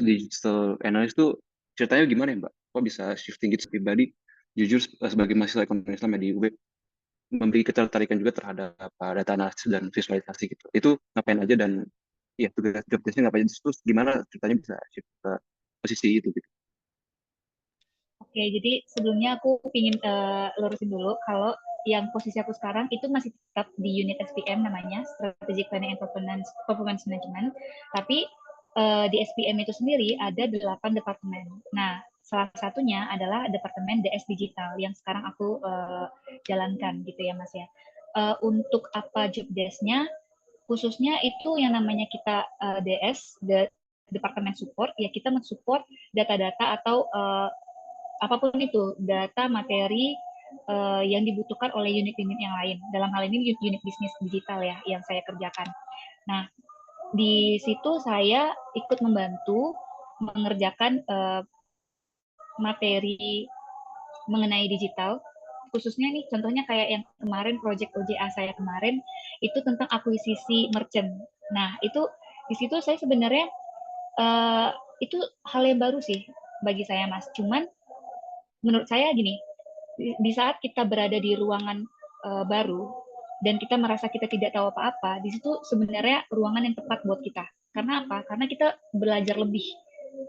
digital analyst tuh ceritanya gimana ya Mbak? Kok bisa shifting gitu pribadi? Jujur sebagai mahasiswa ekonomi Islam ya di UB, memberi ketertarikan juga terhadap data analisis dan visualisasi gitu. Itu ngapain aja dan ya tugas job desk-nya ngapain, terus gimana ceritanya bisa shift ke posisi itu gitu. Oke, jadi sebelumnya aku ingin lurusin dulu kalau yang posisi aku sekarang itu masih tetap di unit SPM namanya Strategic Planning and Performance Management, tapi di SPM itu sendiri ada 8 departemen. Nah, salah satunya adalah Departemen DS Digital yang sekarang aku jalankan gitu ya Mas ya. Untuk apa job desk-nya, khususnya itu yang namanya kita DS, Departemen Support, ya kita mensupport data-data atau apapun itu, data, materi yang dibutuhkan oleh unit-unit yang lain. Dalam hal ini unit bisnis digital ya, yang saya kerjakan. Nah, di situ saya ikut membantu mengerjakan materi mengenai digital, khususnya nih contohnya kayak yang kemarin project OJA saya kemarin, itu tentang akuisisi merchant. Nah, itu di situ saya sebenarnya itu hal yang baru sih bagi saya Mas. Cuman menurut saya gini, di saat kita berada di ruangan baru dan kita merasa kita tidak tahu apa-apa, di situ sebenarnya ruangan yang tepat buat kita. Karena apa? Karena kita belajar lebih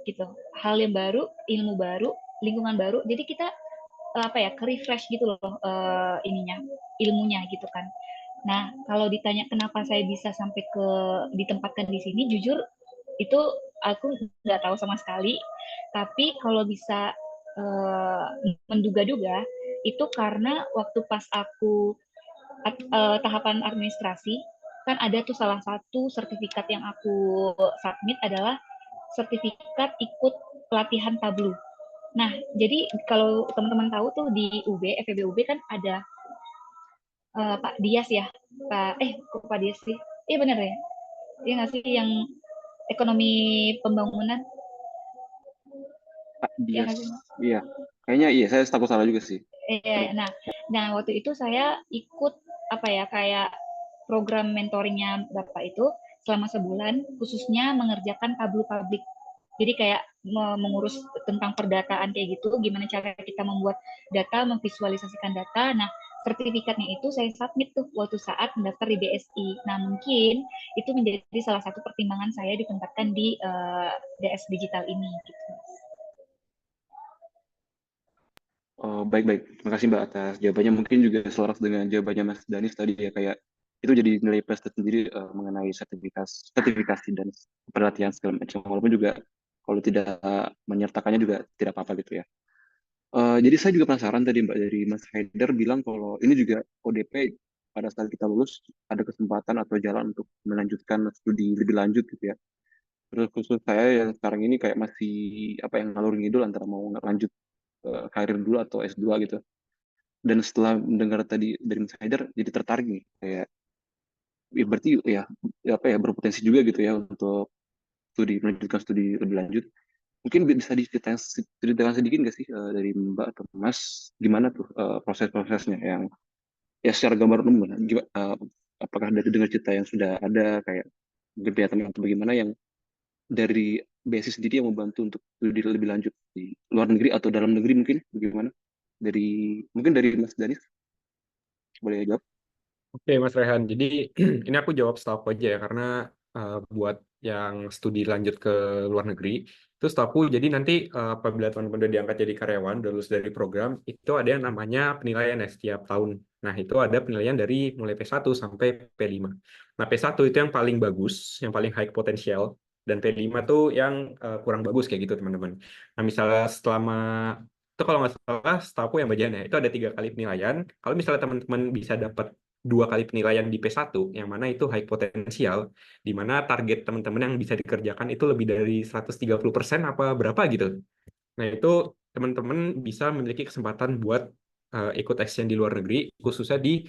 gitu. Hal yang baru, ilmu baru, lingkungan baru. Jadi kita apa ya, ke-refresh gitu loh ininya, ilmunya gitu kan. Nah, kalau ditanya kenapa saya bisa sampai ditempatkan di sini, jujur itu aku nggak tahu sama sekali. Tapi kalau bisa menduga-duga, itu karena waktu pas aku tahapan administrasi, kan ada tuh salah satu sertifikat yang aku submit adalah sertifikat ikut pelatihan Tableau. Nah, jadi kalau teman-teman tahu tuh di UB, FEB UB kan ada Pak Dias ya, kok Pak Dias sih? Iya bener ya? Iya nggak sih yang ekonomi pembangunan? Pak Iya Dias. nggak sih? Iya. Kayaknya iya, saya takut salah juga sih. Nah waktu itu saya ikut apa ya kayak program mentoringnya Bapak itu selama sebulan, khususnya mengerjakan tabel publik. Jadi kayak mengurus tentang perdataan kayak gitu, gimana cara kita membuat data, memvisualisasikan data. Nah, sertifikatnya itu saya submit tuh waktu saat mendaftar di BSI. Nah, mungkin itu menjadi salah satu pertimbangan saya ditempatkan di DS Digital ini. Gitu. Oh, baik-baik. Terima kasih Mbak atas jawabannya. Mungkin juga selaras dengan jawabannya Mas Danis tadi ya, kayak itu jadi nilai plus tersendiri mengenai sertifikasi dan pelatihan segala macam. Walaupun juga kalau tidak menyertakannya juga tidak apa-apa gitu ya. Jadi saya juga penasaran tadi Mbak dari Mas Haider bilang kalau ini juga ODP pada saat kita lulus ada kesempatan atau jalan untuk melanjutkan studi lebih lanjut gitu ya. Terus khusus saya yang sekarang ini kayak masih apa yang ngalur ngidul antara mau lanjut karir dulu atau S2 gitu. Dan setelah mendengar tadi dari Mas Haider jadi tertarik nih kayak ya berarti ya apa ya berpotensi juga gitu ya untuk melanjutkan studi lebih lanjut. Mungkin bisa diceritakan sedikit nggak sih dari Mbak atau Mas gimana tuh proses-prosesnya yang ya secara gambar umum apakah dari dengar cerita yang sudah ada kayak mungkin pihak teman atau bagaimana yang dari BSI sendiri yang membantu untuk studi lebih lanjut di luar negeri atau dalam negeri mungkin bagaimana mungkin dari Mas Danis boleh jawab? Oke, Mas Rehan. Jadi ini aku jawab setahu aja ya, karena buat yang studi lanjut ke luar negeri, itu setahu jadi nanti apabila teman-teman udah diangkat jadi karyawan, udah lulus dari program, itu ada yang namanya penilaian ya setiap tahun. Nah, itu ada penilaian dari mulai P1 sampai P5. Nah, P1 itu yang paling bagus, yang paling high potensial, dan P5 tuh yang kurang bagus kayak gitu, teman-teman. Nah, misalnya itu kalau nggak salah, setahu yang bagiannya, itu ada 3 kali penilaian. Kalau misalnya teman-teman bisa dapat 2 kali penilaian di P1, yang mana itu high potensial, di mana target teman-teman yang bisa dikerjakan itu lebih dari 130% apa berapa gitu. Nah, itu teman-teman bisa memiliki kesempatan buat ikut exchange di luar negeri, khususnya di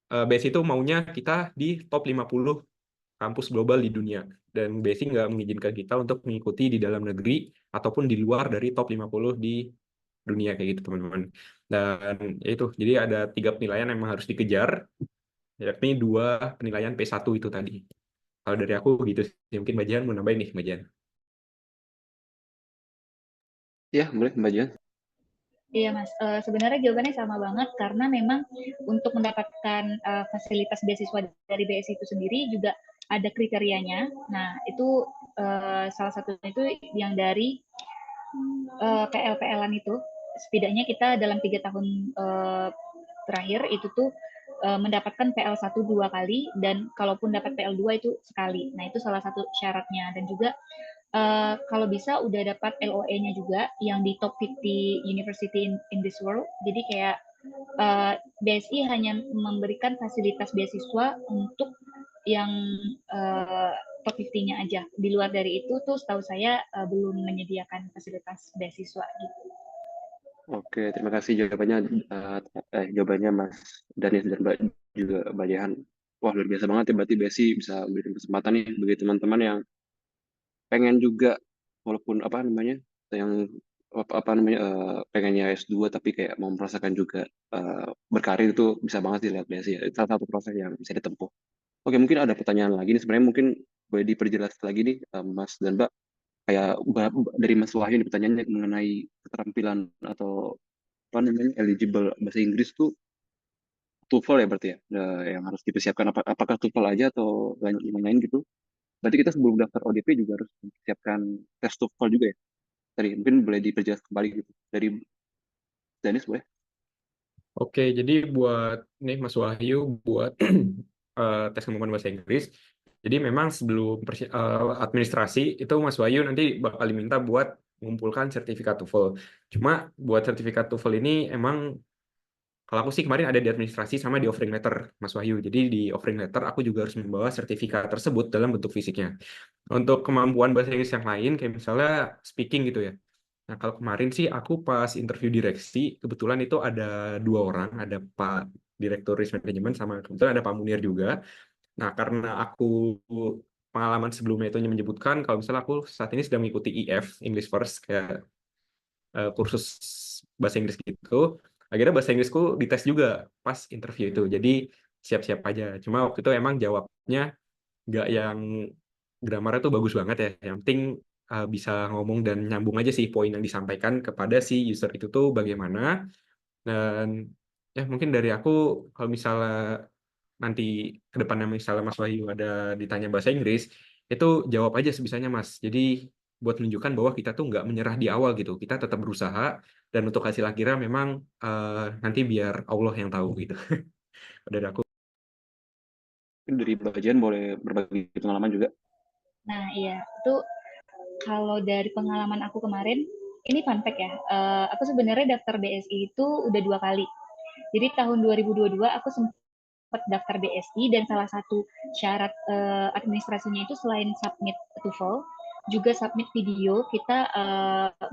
BSI itu maunya kita di top 50 kampus global di dunia. Dan BSI nggak mengizinkan kita untuk mengikuti di dalam negeri ataupun di luar dari top 50 di dunia kayak gitu, teman-teman. Dan ya itu, jadi ada 3 penilaian yang memang harus dikejar, yakni 2 penilaian P1 itu tadi. Kalau dari aku gitu sih. Mungkin Mbak Jihan mau nambahin nih, Mbak Jihan. Ya boleh Mbak Jan. Iya Mas, sebenarnya jawabannya sama banget karena memang untuk mendapatkan fasilitas beasiswa dari BSI itu sendiri juga ada kriterianya. Nah itu salah satunya itu yang dari PL-PL-an itu setidaknya kita dalam 3 tahun terakhir itu tuh mendapatkan PL1 2 kali, dan kalaupun dapat PL2 itu sekali. Nah, itu salah satu syaratnya. Dan juga kalau bisa udah dapat LOE-nya juga yang di top 50 university in this world. Jadi kayak BSI hanya memberikan fasilitas beasiswa untuk yang top 50-nya aja. Di luar dari itu tuh setahu saya belum menyediakan fasilitas beasiswa gitu. Oke, terima kasih jawabannya Mas Danis dan Mbak juga Mbak Jehan. Wah, luar biasa banget ya, berarti Besi bisa berikan kesempatan nih bagi teman-teman yang pengen juga, walaupun yang pengennya S2 tapi kayak mau merasakan juga berkarir, itu bisa banget sih lihat Besi ya. Itu salah satu proses yang bisa ditempuh. Oke, mungkin ada pertanyaan lagi nih, sebenarnya mungkin boleh diperjelas lagi nih Mas dan Mbak, kayak dari Mas Wahyu nih pertanyaannya mengenai keterampilan atau eligible bahasa Inggris tuh TOEFL ya berarti ya, yang harus dipersiapkan, apakah TOEFL aja atau yang lain gitu. Berarti kita sebelum daftar ODP juga harus mempersiapkan tes TOEFL juga ya. Tadi mungkin boleh diperjelas kembali gitu dari Danis, boleh? Oke, jadi buat nih Mas Wahyu buat tes kemampuan bahasa Inggris. Jadi memang sebelum administrasi itu Mas Wahyu nanti bakal diminta buat mengumpulkan sertifikat TOEFL. Cuma buat sertifikat TOEFL ini emang kalau aku sih kemarin ada di administrasi sama di offering letter Mas Wahyu. Jadi di offering letter aku juga harus membawa sertifikat tersebut dalam bentuk fisiknya. Untuk kemampuan bahasa Inggris yang lain kayak misalnya speaking gitu ya. Nah, kalau kemarin sih aku pas interview direksi, kebetulan itu ada 2 orang, ada Pak Direktur Risk Management sama kebetulan ada Pak Munir juga. Nah, karena aku pengalaman sebelumnya itu menyebutkan kalau misalnya aku saat ini sedang mengikuti EF, English First, kayak kursus bahasa Inggris gitu, akhirnya bahasa Inggrisku dites juga pas interview itu. Jadi siap-siap aja. Cuma waktu itu emang jawabnya nggak yang gramarnya tuh bagus banget ya. Yang penting bisa ngomong dan nyambung aja sih poin yang disampaikan kepada si user itu tuh bagaimana. Dan ya mungkin dari aku, kalau misalnya nanti ke depannya misalnya Mas Wahyu ada ditanya bahasa Inggris, itu jawab aja sebisanya Mas. Jadi buat menunjukkan bahwa kita tuh nggak menyerah di awal gitu. Kita tetap berusaha, dan untuk hasil akhirnya memang nanti biar Allah yang tahu gitu. Dari aku. Mungkin dari bagian boleh berbagi pengalaman juga. Nah, iya, itu kalau dari pengalaman aku kemarin, ini fun fact ya, aku sebenarnya daftar BSI itu udah 2 kali. Jadi tahun 2022 aku sempat daftar BSI, dan salah satu syarat administrasinya itu selain submit TOEFL, juga submit video kita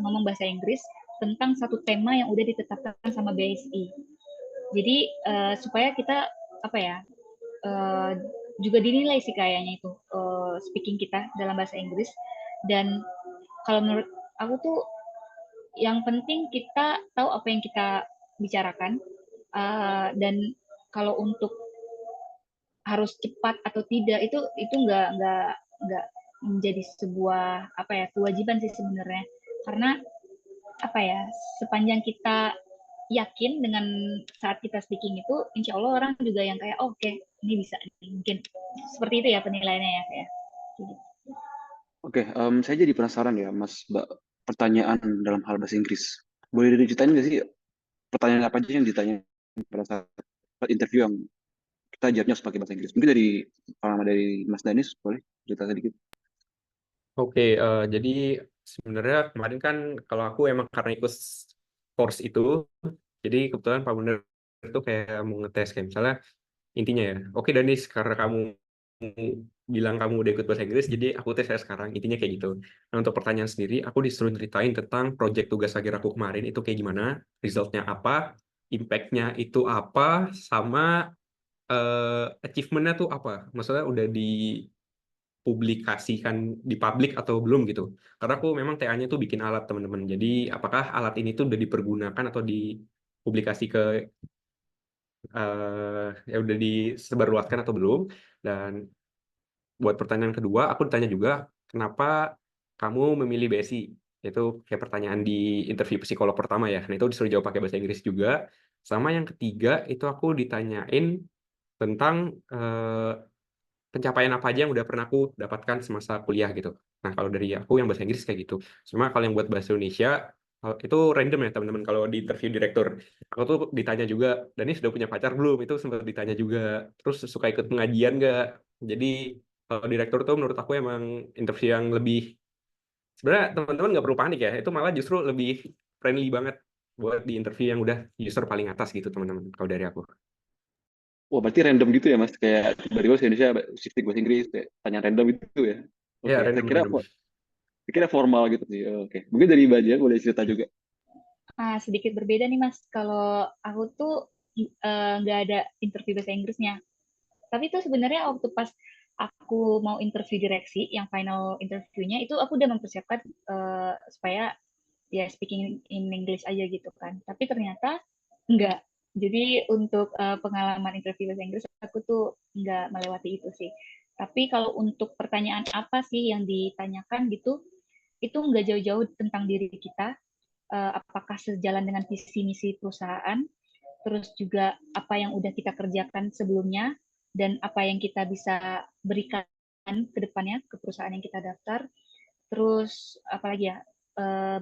ngomong bahasa Inggris tentang satu tema yang udah ditetapkan sama BSI. Jadi supaya kita juga dinilai sih kayaknya itu speaking kita dalam bahasa Inggris. Dan kalau menurut aku tuh yang penting kita tahu apa yang kita bicarakan, dan kalau untuk harus cepat atau tidak itu nggak menjadi sebuah kewajiban sih sebenarnya, karena sepanjang kita yakin dengan saat kita speaking itu, insya Allah orang juga yang kayak oke, ini bisa, mungkin seperti itu ya penilaiannya ya kayak. Oke, saya jadi penasaran ya Mas, Mbak, pertanyaan dalam hal bahasa Inggris. Boleh diceritain nggak sih pertanyaan apa aja yang ditanya pada saat interview yang kita jawabnya harus pakai bahasa Inggris? Mungkin dari pengalaman dari Mas Danis, boleh cerita sedikit? Oke, jadi sebenarnya kemarin kan kalau aku emang karena ikut course itu, jadi kebetulan Pak Munir itu kayak mau ngetes kayak misalnya intinya ya, oke Danis, karena kamu bilang kamu udah ikut bahasa Inggris, jadi aku tes ya sekarang, intinya kayak gitu. Nah, untuk pertanyaan sendiri, aku disuruh ceritain tentang project tugas akhir aku kemarin itu kayak gimana, resultnya apa, impact-nya itu apa, sama achievement-nya tuh apa. Maksudnya udah dipublikasikan di publik atau belum gitu. Karena aku memang TA-nya tuh bikin alat teman-teman. Jadi apakah alat ini tuh udah dipergunakan atau dipublikasi ke ya udah disebarluaskan atau belum. Dan buat pertanyaan kedua, aku ditanya juga kenapa kamu memilih BSI. Itu kayak pertanyaan di interview psikolog pertama ya. Nah, itu disuruh jawab pakai bahasa Inggris juga. Sama yang ketiga itu aku ditanyain tentang pencapaian apa aja yang udah pernah aku dapatkan semasa kuliah gitu. Nah, kalau dari aku yang bahasa Inggris kayak gitu. Cuma kalau yang buat bahasa Indonesia, Itu random ya teman-teman kalau di interview direktur. Aku tuh ditanya juga, Danis sudah punya pacar belum? Itu sempat ditanya juga. Terus suka ikut pengajian nggak? Jadi kalau direktur tuh menurut aku emang interview yang lebih, sebenarnya teman-teman nggak perlu panik ya. Itu malah justru lebih friendly banget buat di interview yang udah user paling atas gitu teman-teman. Kalau dari aku. Wah, berarti random gitu ya, Mas? Kayak tiba-tiba bahasa Indonesia, shifting bahasa Inggris, kayak tanya random gitu ya? Ya Oke, random. saya kira formal gitu sih. Oke, mungkin dari Mbak Dia boleh cerita juga. Sedikit berbeda nih Mas. Kalau aku tuh nggak ada interview bahasa Inggrisnya. Tapi itu sebenarnya waktu pas aku mau interview direksi, yang final interviewnya itu aku udah mempersiapkan supaya ya speaking in English aja gitu kan. Tapi ternyata enggak. Jadi untuk pengalaman interview bahasa Inggris aku tuh enggak melewati itu sih. Tapi kalau untuk pertanyaan apa sih yang ditanyakan gitu, itu enggak jauh-jauh tentang diri kita, apakah sejalan dengan visi misi perusahaan, terus juga apa yang udah kita kerjakan sebelumnya, dan apa yang kita bisa berikan ke depannya ke perusahaan yang kita daftar. Terus apalagi ya,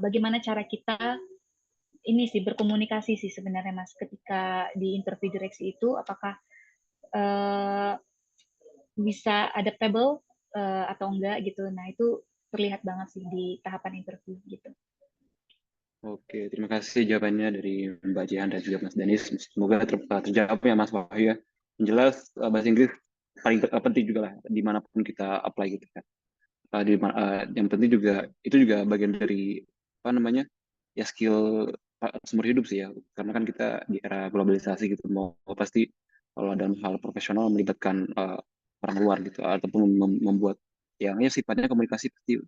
bagaimana cara kita ini sih berkomunikasi sih sebenarnya Mas ketika di interview direksi itu, apakah uh, bisa adaptable atau enggak gitu. Nah itu terlihat banget sih di tahapan interview gitu. Oke, terima kasih jawabannya dari Mbak Jihan dan juga Mas Danis. Semoga terjawab ya Mas Wahyu ya. Yang jelas bahasa Inggris paling penting juga lah dimanapun kita apply gitu kan. Yang penting juga itu juga bagian dari apa namanya ya skill seumur hidup sih ya. Karena kan kita di era globalisasi gitu mau pasti kalau dalam hal profesional melibatkan orang luar gitu ataupun membuat yang ya sifatnya komunikasi pasti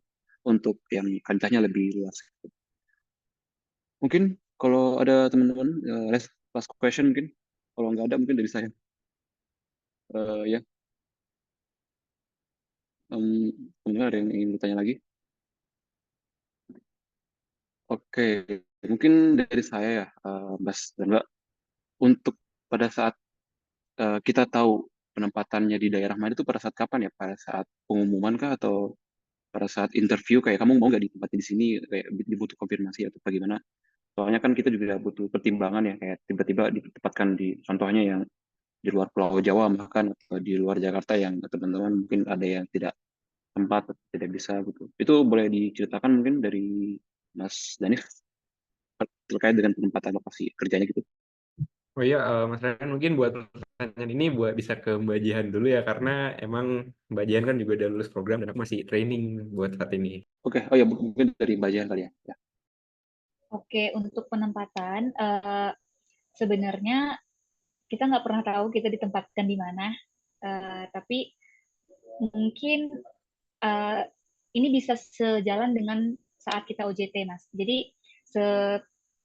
untuk yang kancahnya lebih luas. Mungkin kalau ada teman-teman last question mungkin kalau nggak ada mungkin dari saya. Ya, teman-teman ada yang ingin bertanya lagi? Oke, mungkin dari saya ya, Mas dan Mbak, untuk pada saat kita tahu penempatannya di daerah mana itu pada saat kapan ya? Pada saat pengumuman kah atau pada saat interview kayak kamu mau nggak ditempatin di sini kayak dibutuh konfirmasi atau bagaimana? Soalnya kan kita juga butuh pertimbangan ya kayak tiba-tiba ditempatkan di contohnya yang di luar Pulau Jawa bahkan atau di luar Jakarta yang teman-teman mungkin ada yang tidak tempat atau tidak bisa gitu. Itu boleh diceritakan mungkin dari Mas Danis terkait dengan penempatan lokasi kerjanya gitu. Oh iya, Mas Ryan mungkin buat pertanyaan ini buat bisa ke Mbak Jihan dulu ya, karena emang Mbak Jihan kan juga udah lulus program dan aku masih training buat saat ini. Oke, oh ya mungkin dari Mbak Jihan kali ya. Ya. Oke, untuk penempatan sebenarnya kita nggak pernah tahu kita ditempatkan di mana, tapi mungkin uh, ini bisa sejalan dengan saat kita OJT, Mas. Jadi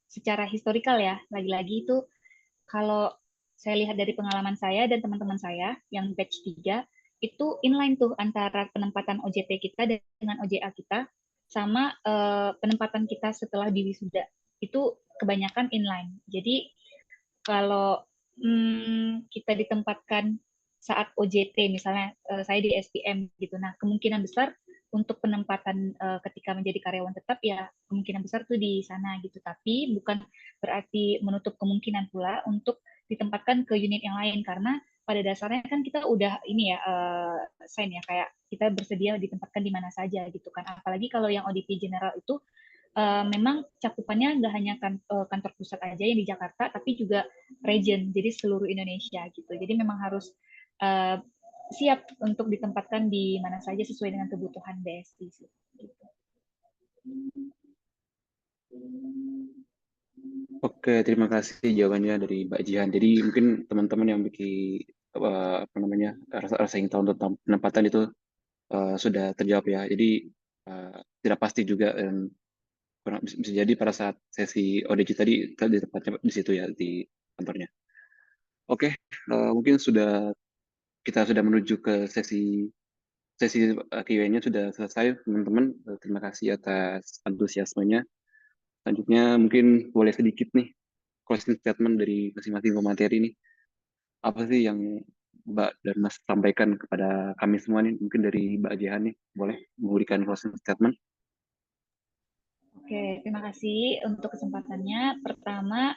secara historikal ya, lagi-lagi itu kalau saya lihat dari pengalaman saya dan teman-teman saya yang batch 3, itu inline tuh antara penempatan OJT kita dengan OJA kita sama penempatan kita setelah di wisuda. Itu kebanyakan inline. Jadi kalau kita ditempatkan saat OJT, misalnya saya di SPM gitu, nah kemungkinan besar untuk penempatan ketika menjadi karyawan tetap ya kemungkinan besar tuh di sana gitu. Tapi bukan berarti menutup kemungkinan pula untuk ditempatkan ke unit yang lain karena pada dasarnya kan kita udah ini ya sign ya kayak kita bersedia ditempatkan di mana saja gitu kan. Apalagi kalau yang ODP general itu memang cakupannya nggak hanya kantor pusat aja yang di Jakarta, tapi juga region, jadi seluruh Indonesia gitu. Jadi memang harus siap untuk ditempatkan di mana saja sesuai dengan kebutuhan BSI. Gitu. Oke, terima kasih jawabannya dari Mbak Jihan. Jadi mungkin teman-teman yang bikin apa namanya rasa ingin tahu tentang penempatan itu sudah terjawab ya. Jadi tidak pasti juga dan bisa jadi pada saat sesi ODG tadi kita di tempatnya di situ ya di kantornya. Oke, mungkin kita sudah menuju ke sesi Q&A-nya sudah selesai teman-teman. Terima kasih atas antusiasmenya. Selanjutnya mungkin boleh sedikit nih closing statement dari masing-masing pemateri ini. Apa sih yang Mbak dan Mas sampaikan kepada kami semua nih? Mungkin dari Mbak Jehan nih, boleh memberikan closing statement? Oke, terima kasih untuk kesempatannya. Pertama,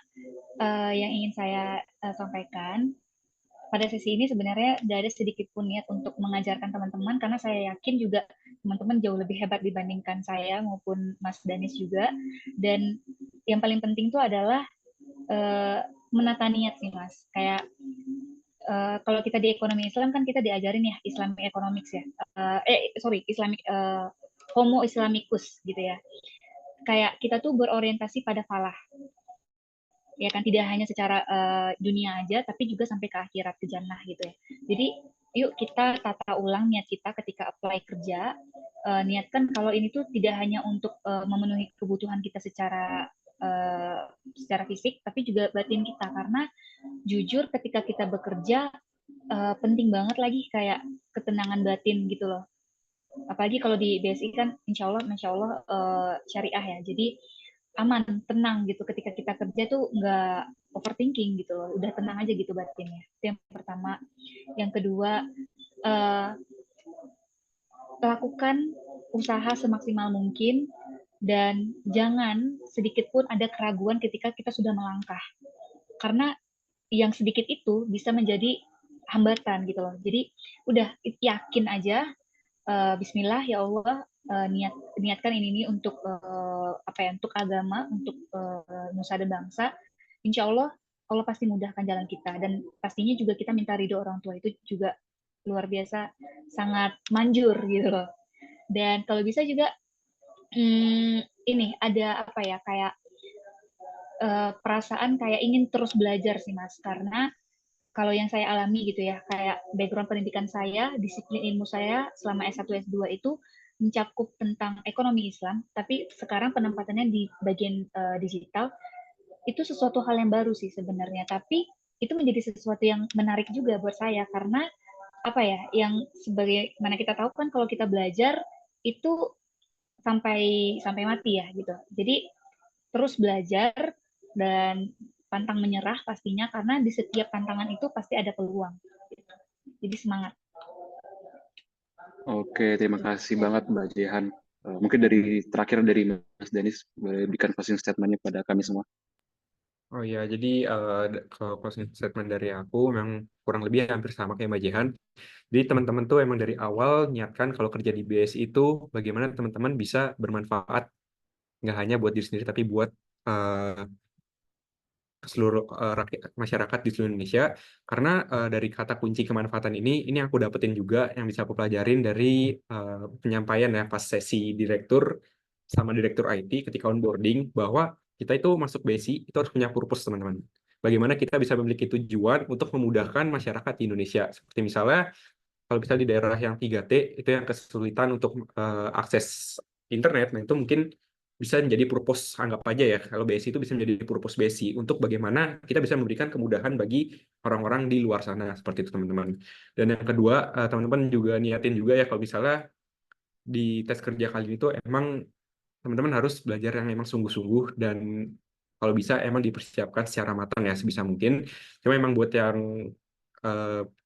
yang ingin saya sampaikan, pada sesi ini sebenarnya tidak ada sedikit pun niat untuk mengajarkan teman-teman, karena saya yakin juga teman-teman jauh lebih hebat dibandingkan saya maupun Mas Danis juga. Dan yang paling penting itu adalah menata niat sih Mas. Kayak kalau kita di ekonomi Islam kan kita diajarin ya Islamic economics ya. Islamic Homo Islamicus gitu ya. Kayak kita tuh berorientasi pada falah. Ya kan tidak hanya secara dunia aja tapi juga sampai ke akhirat, ke jannah gitu ya. Jadi yuk kita tata ulang niat kita ketika apply kerja. Niatkan kalau ini tuh tidak hanya untuk memenuhi kebutuhan kita secara fisik tapi juga batin kita, karena jujur ketika kita bekerja penting banget lagi kayak ketenangan batin gitu loh. Apalagi kalau di BSI kan insya Allah syariah ya, jadi aman, tenang gitu ketika kita kerja tuh nggak overthinking gitu loh, udah tenang aja gitu batinnya. Itu yang pertama. Yang kedua, lakukan usaha semaksimal mungkin dan jangan sedikit pun ada keraguan ketika kita sudah melangkah, karena yang sedikit itu bisa menjadi hambatan gitu loh. Jadi udah yakin aja, Bismillah ya Allah, niatkan ini untuk untuk agama, untuk nusa dan bangsa. Insya Allah Allah pasti mudahkan jalan kita, dan pastinya juga kita minta ridho orang tua itu juga luar biasa sangat manjur gitu loh. Dan kalau bisa juga ini ada apa ya, kayak perasaan kayak ingin terus belajar sih Mas, karena kalau yang saya alami gitu ya, kayak background pendidikan saya, disiplin ilmu saya selama S1 S2 itu mencakup tentang ekonomi Islam, tapi sekarang penempatannya di bagian digital, itu sesuatu hal yang baru sih sebenarnya, tapi itu menjadi sesuatu yang menarik juga buat saya, karena apa ya, yang sebagaimana kita tahu kan kalau kita belajar itu sampai mati ya gitu. Jadi terus belajar dan pantang menyerah pastinya, karena di setiap tantangan itu pasti ada peluang. Jadi semangat. Oke, terima kasih banget Mbak Jehan. Mungkin dari terakhir dari Mas Danis, boleh berikan closing statement-nya pada kami semua. Oh ya, jadi kalau closing statement dari aku memang kurang lebih hampir sama kayak Mbak Jehan. Jadi teman-teman tuh emang dari awal niatkan kalau kerja di BSI itu bagaimana teman-teman bisa bermanfaat nggak hanya buat diri sendiri tapi buat eh, seluruh rakyat masyarakat di seluruh Indonesia, karena dari kata kunci kemanfaatan ini aku dapetin juga yang bisa aku pelajarin dari penyampaian ya pas sesi direktur sama direktur IT ketika onboarding, bahwa kita itu masuk BSI itu harus punya purpose teman-teman. Bagaimana kita bisa memiliki tujuan untuk memudahkan masyarakat di Indonesia, seperti misalnya kalau bisa di daerah yang 3T itu yang kesulitan untuk akses internet, nah itu mungkin bisa menjadi purpose, anggap aja ya kalau BSI itu bisa menjadi purpose BSI untuk bagaimana kita bisa memberikan kemudahan bagi orang-orang di luar sana, seperti itu teman-teman. Dan yang kedua, teman-teman juga niatin juga ya kalau misalnya di tes kerja kali ini tuh emang teman-teman harus belajar yang emang sungguh-sungguh, dan kalau bisa emang dipersiapkan secara matang ya sebisa mungkin. Cuma emang buat yang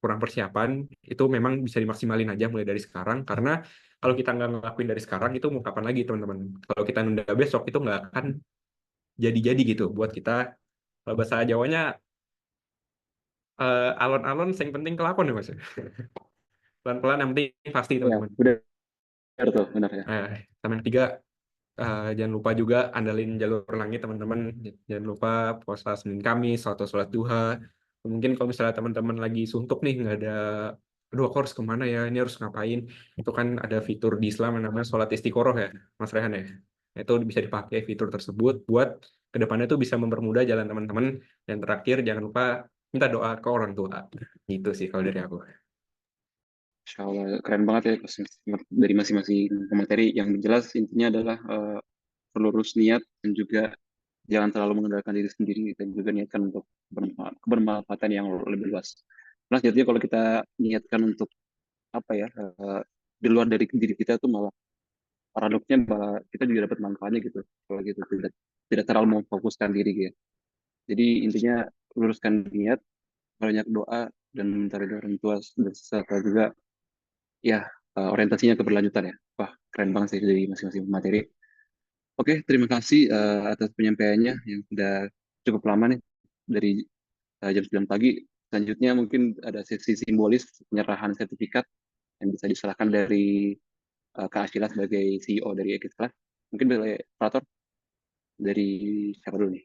kurang persiapan itu memang bisa dimaksimalin aja mulai dari sekarang, karena kalau kita nggak ngelakuin dari sekarang itu mau kapan lagi teman-teman. Kalau kita nunda besok itu nggak akan jadi-jadi gitu buat kita. Kalau bahasa Jawanya alon-alon yang penting kelakon ya Mas. Pelan-pelan yang penting pasti Ya, teman-teman. benar tuh, benar ya. Sama yang ketiga, jangan lupa juga andalin jalur langit teman-teman. Jangan lupa puasa Senin Kamis atau sholat duha. Mungkin kalau misalnya teman-teman lagi suntuk nih, nggak ada, aduh aku harus kemana ya, ini harus ngapain, itu kan ada fitur di Islam yang namanya sholat istiqoroh ya Mas Rehan ya. Itu bisa dipakai fitur tersebut buat kedepannya tuh bisa mempermudah jalan teman-teman. Dan terakhir jangan lupa minta doa ke orang tua. Gitu sih kalau dari aku. Insya Allah, keren banget ya closing statement dari masing-masing materi. Yang jelas intinya adalah pelurus niat dan juga jangan terlalu mengandalkan diri sendiri, dan juga niatkan untuk kebermanfaatan yang lebih luas. Nah, jadinya kalau kita niatkan untuk apa ya, di luar dari diri kita tuh malah paradoksnya malah kita juga dapat manfaatnya gitu. Kalau gitu tidak terlalu memfokuskan diri gitu. Jadi intinya luruskan niat, banyak doa, dan minta ridho orang tua, dan serta juga ya orientasinya keberlanjutan ya. Wah, keren banget sih dari masing-masing materi. Oke, terima kasih atas penyampaiannya yang sudah cukup lama nih dari jam 9 pagi. Selanjutnya mungkin ada sesi simbolis penyerahan sertifikat yang bisa diserahkan dari Kak Ashila sebagai CEO dari Ekis Class. Mungkin boleh operator dari siapa dulu nih?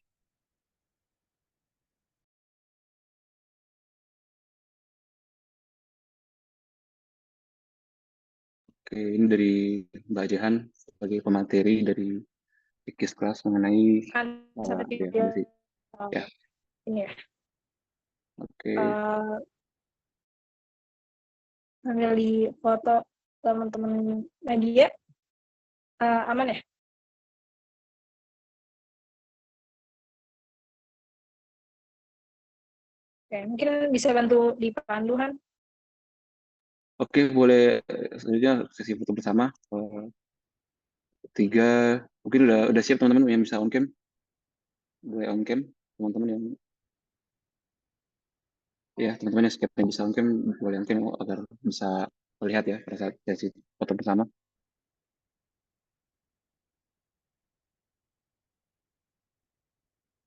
Oke, ini dari Mbak Jehan sebagai pemateri dari Ekis Class mengenai Kan sampai ya, tiga kondisi. Ya, ini ya. oke. eh, Sambil di foto teman-teman media, aman ya? Oke, mungkin bisa bantu di panduan. Oke, boleh selanjutnya sesi foto bersama. Tiga, mungkin udah siap teman-teman yang bisa on cam, boleh on cam, teman-teman yang ya teman-teman yang skip yang bisa on cam boleh on cam agar bisa melihat ya pada saat sesi foto bersama.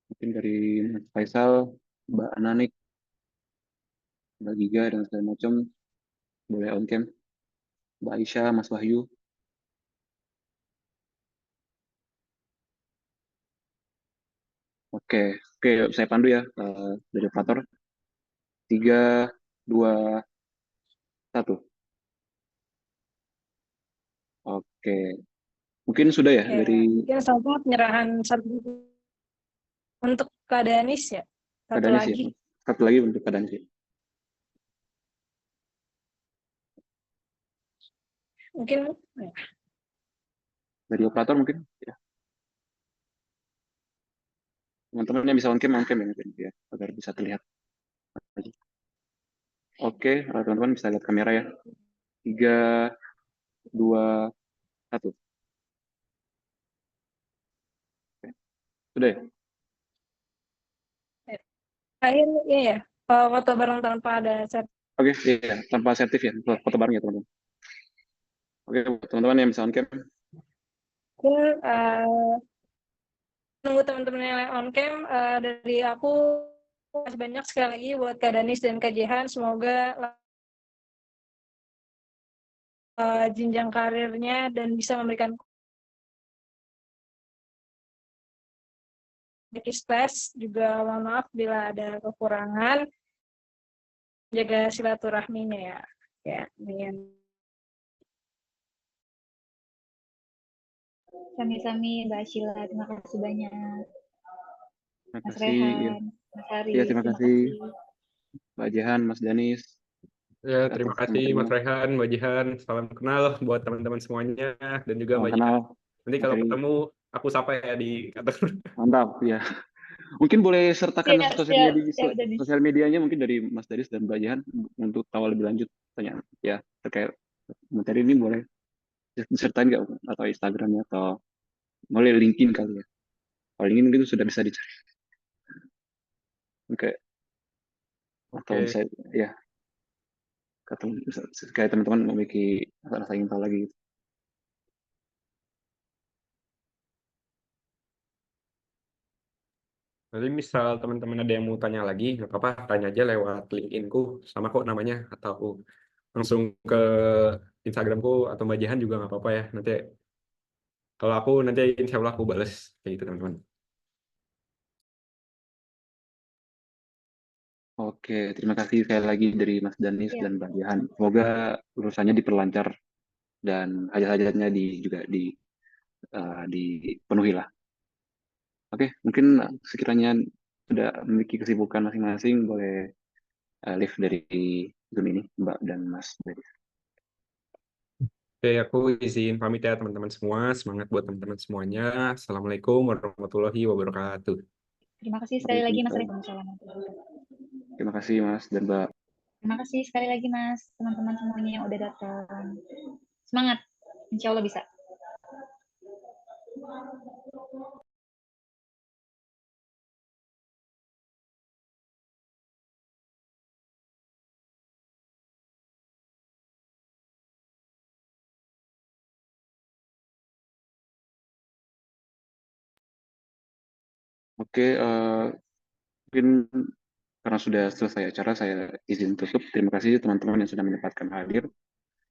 Mungkin dari Mas Faisal, Mbak Ananik, Mbak Giga dan segala macam boleh on cam. Mbak Aisyah, Mas Wahyu. Oke, oke, saya pandu ya dari operator. Tiga, dua, satu. Oke, mungkin sudah ya Oke, dari mungkin satu penyerahan sertifikat untuk Kak Danis ya. Satu keadaannya sih. lagi. Satu lagi untuk keadaan sih. Mungkin Dari operator mungkin ya. Teman-teman yang bisa on cam ya mungkin ya agar bisa terlihat. Oke, teman-teman bisa lihat kamera ya. Tiga, dua, satu. Oke. Sudah ya? akhir ya, foto bareng tanpa ada set. Oke, iya, tanpa sertif ya, foto bareng ya teman-teman. Oke, buat teman-teman yang bisa on cam. Mungkin nunggu teman-teman yang on cam, dari aku masih banyak sekali lagi buat Kak Danis dan Kak Jehan. Semoga jenjang karirnya dan bisa memberikan tes. Juga mohon maaf bila ada kekurangan, jaga silaturahminya ya. Ya, amin. Sami-sami Mbak Sheila, terima kasih banyak. Terima Mas kasih. Ya, Rehan, Mas ya Haris, terima terima kasih kasih. Mbak Jehan, Mas Danis Ya, terima atas kasih Mas materinya. Rehan, Mbak Jihan. Salam kenal buat teman-teman semuanya dan juga Salam Mbak kenal, Jihan. Nanti kalau materi ketemu aku sapa ya di kantor. mantap ya. Mungkin boleh sertakan Siap, siap, siap, Danis. sosial medianya mungkin dari Mas Danis dan Mbak Jehan untuk tahu lebih lanjut tanya ya terkait materi ini boleh disertain nggak atau Instagramnya atau boleh LinkedIn kali ya. Kalau LinkedIn itu sudah bisa dicari. Oke, atau Oke, bisa ya ketemu kayak teman-teman memiliki rasa ingin tahu lagi. nanti misal teman-teman ada yang mau tanya lagi, nggak apa-apa, tanya aja lewat LinkedIn-ku, sama kok namanya, atau langsung ke Instagramku atau Mbak Jihan juga nggak apa-apa ya. Nanti kalau aku nanti insya Allah aku bales kayak gitu teman-teman. Oke, terima kasih sekali lagi dari Mas Danis Siap. dan Mbak Jehan. Semoga urusannya diperlancar dan hajat-hajatnya juga dipenuhi lah. Oke, mungkin sekiranya sudah memiliki kesibukan masing-masing, boleh live dari Zoom ini, Mbak dan Mas Danis. Oke, aku izin pamit ya teman-teman semua. Semangat buat teman-teman semuanya. Assalamualaikum warahmatullahi wabarakatuh. Terima kasih sekali lagi Mas Rehan. Assalamualaikum. Terima kasih Mas dan Mbak. Terima kasih sekali lagi Mas, teman-teman semuanya yang udah datang. Semangat, insya Allah bisa. Oke, mungkin karena sudah selesai acara, saya izin tutup. Terima kasih teman-teman yang sudah menyempatkan hadir.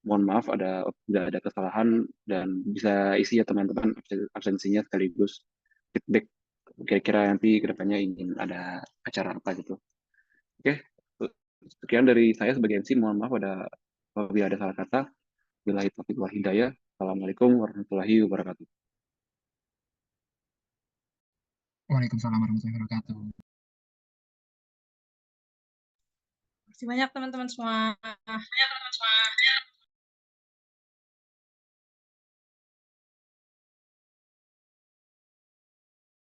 Mohon maaf tidak ada kesalahan dan bisa isi ya teman-teman absensinya sekaligus feedback kira-kira nanti kedepannya ingin ada acara apa gitu. Oke, sekian dari saya sebagai MC. Mohon maaf apabila ada salah kata. Billahi taufiq wal hidayah. Assalamualaikum warahmatullahi wabarakatuh. Waalaikumsalam warahmatullahi wabarakatuh. Terima kasih banyak teman-teman semua.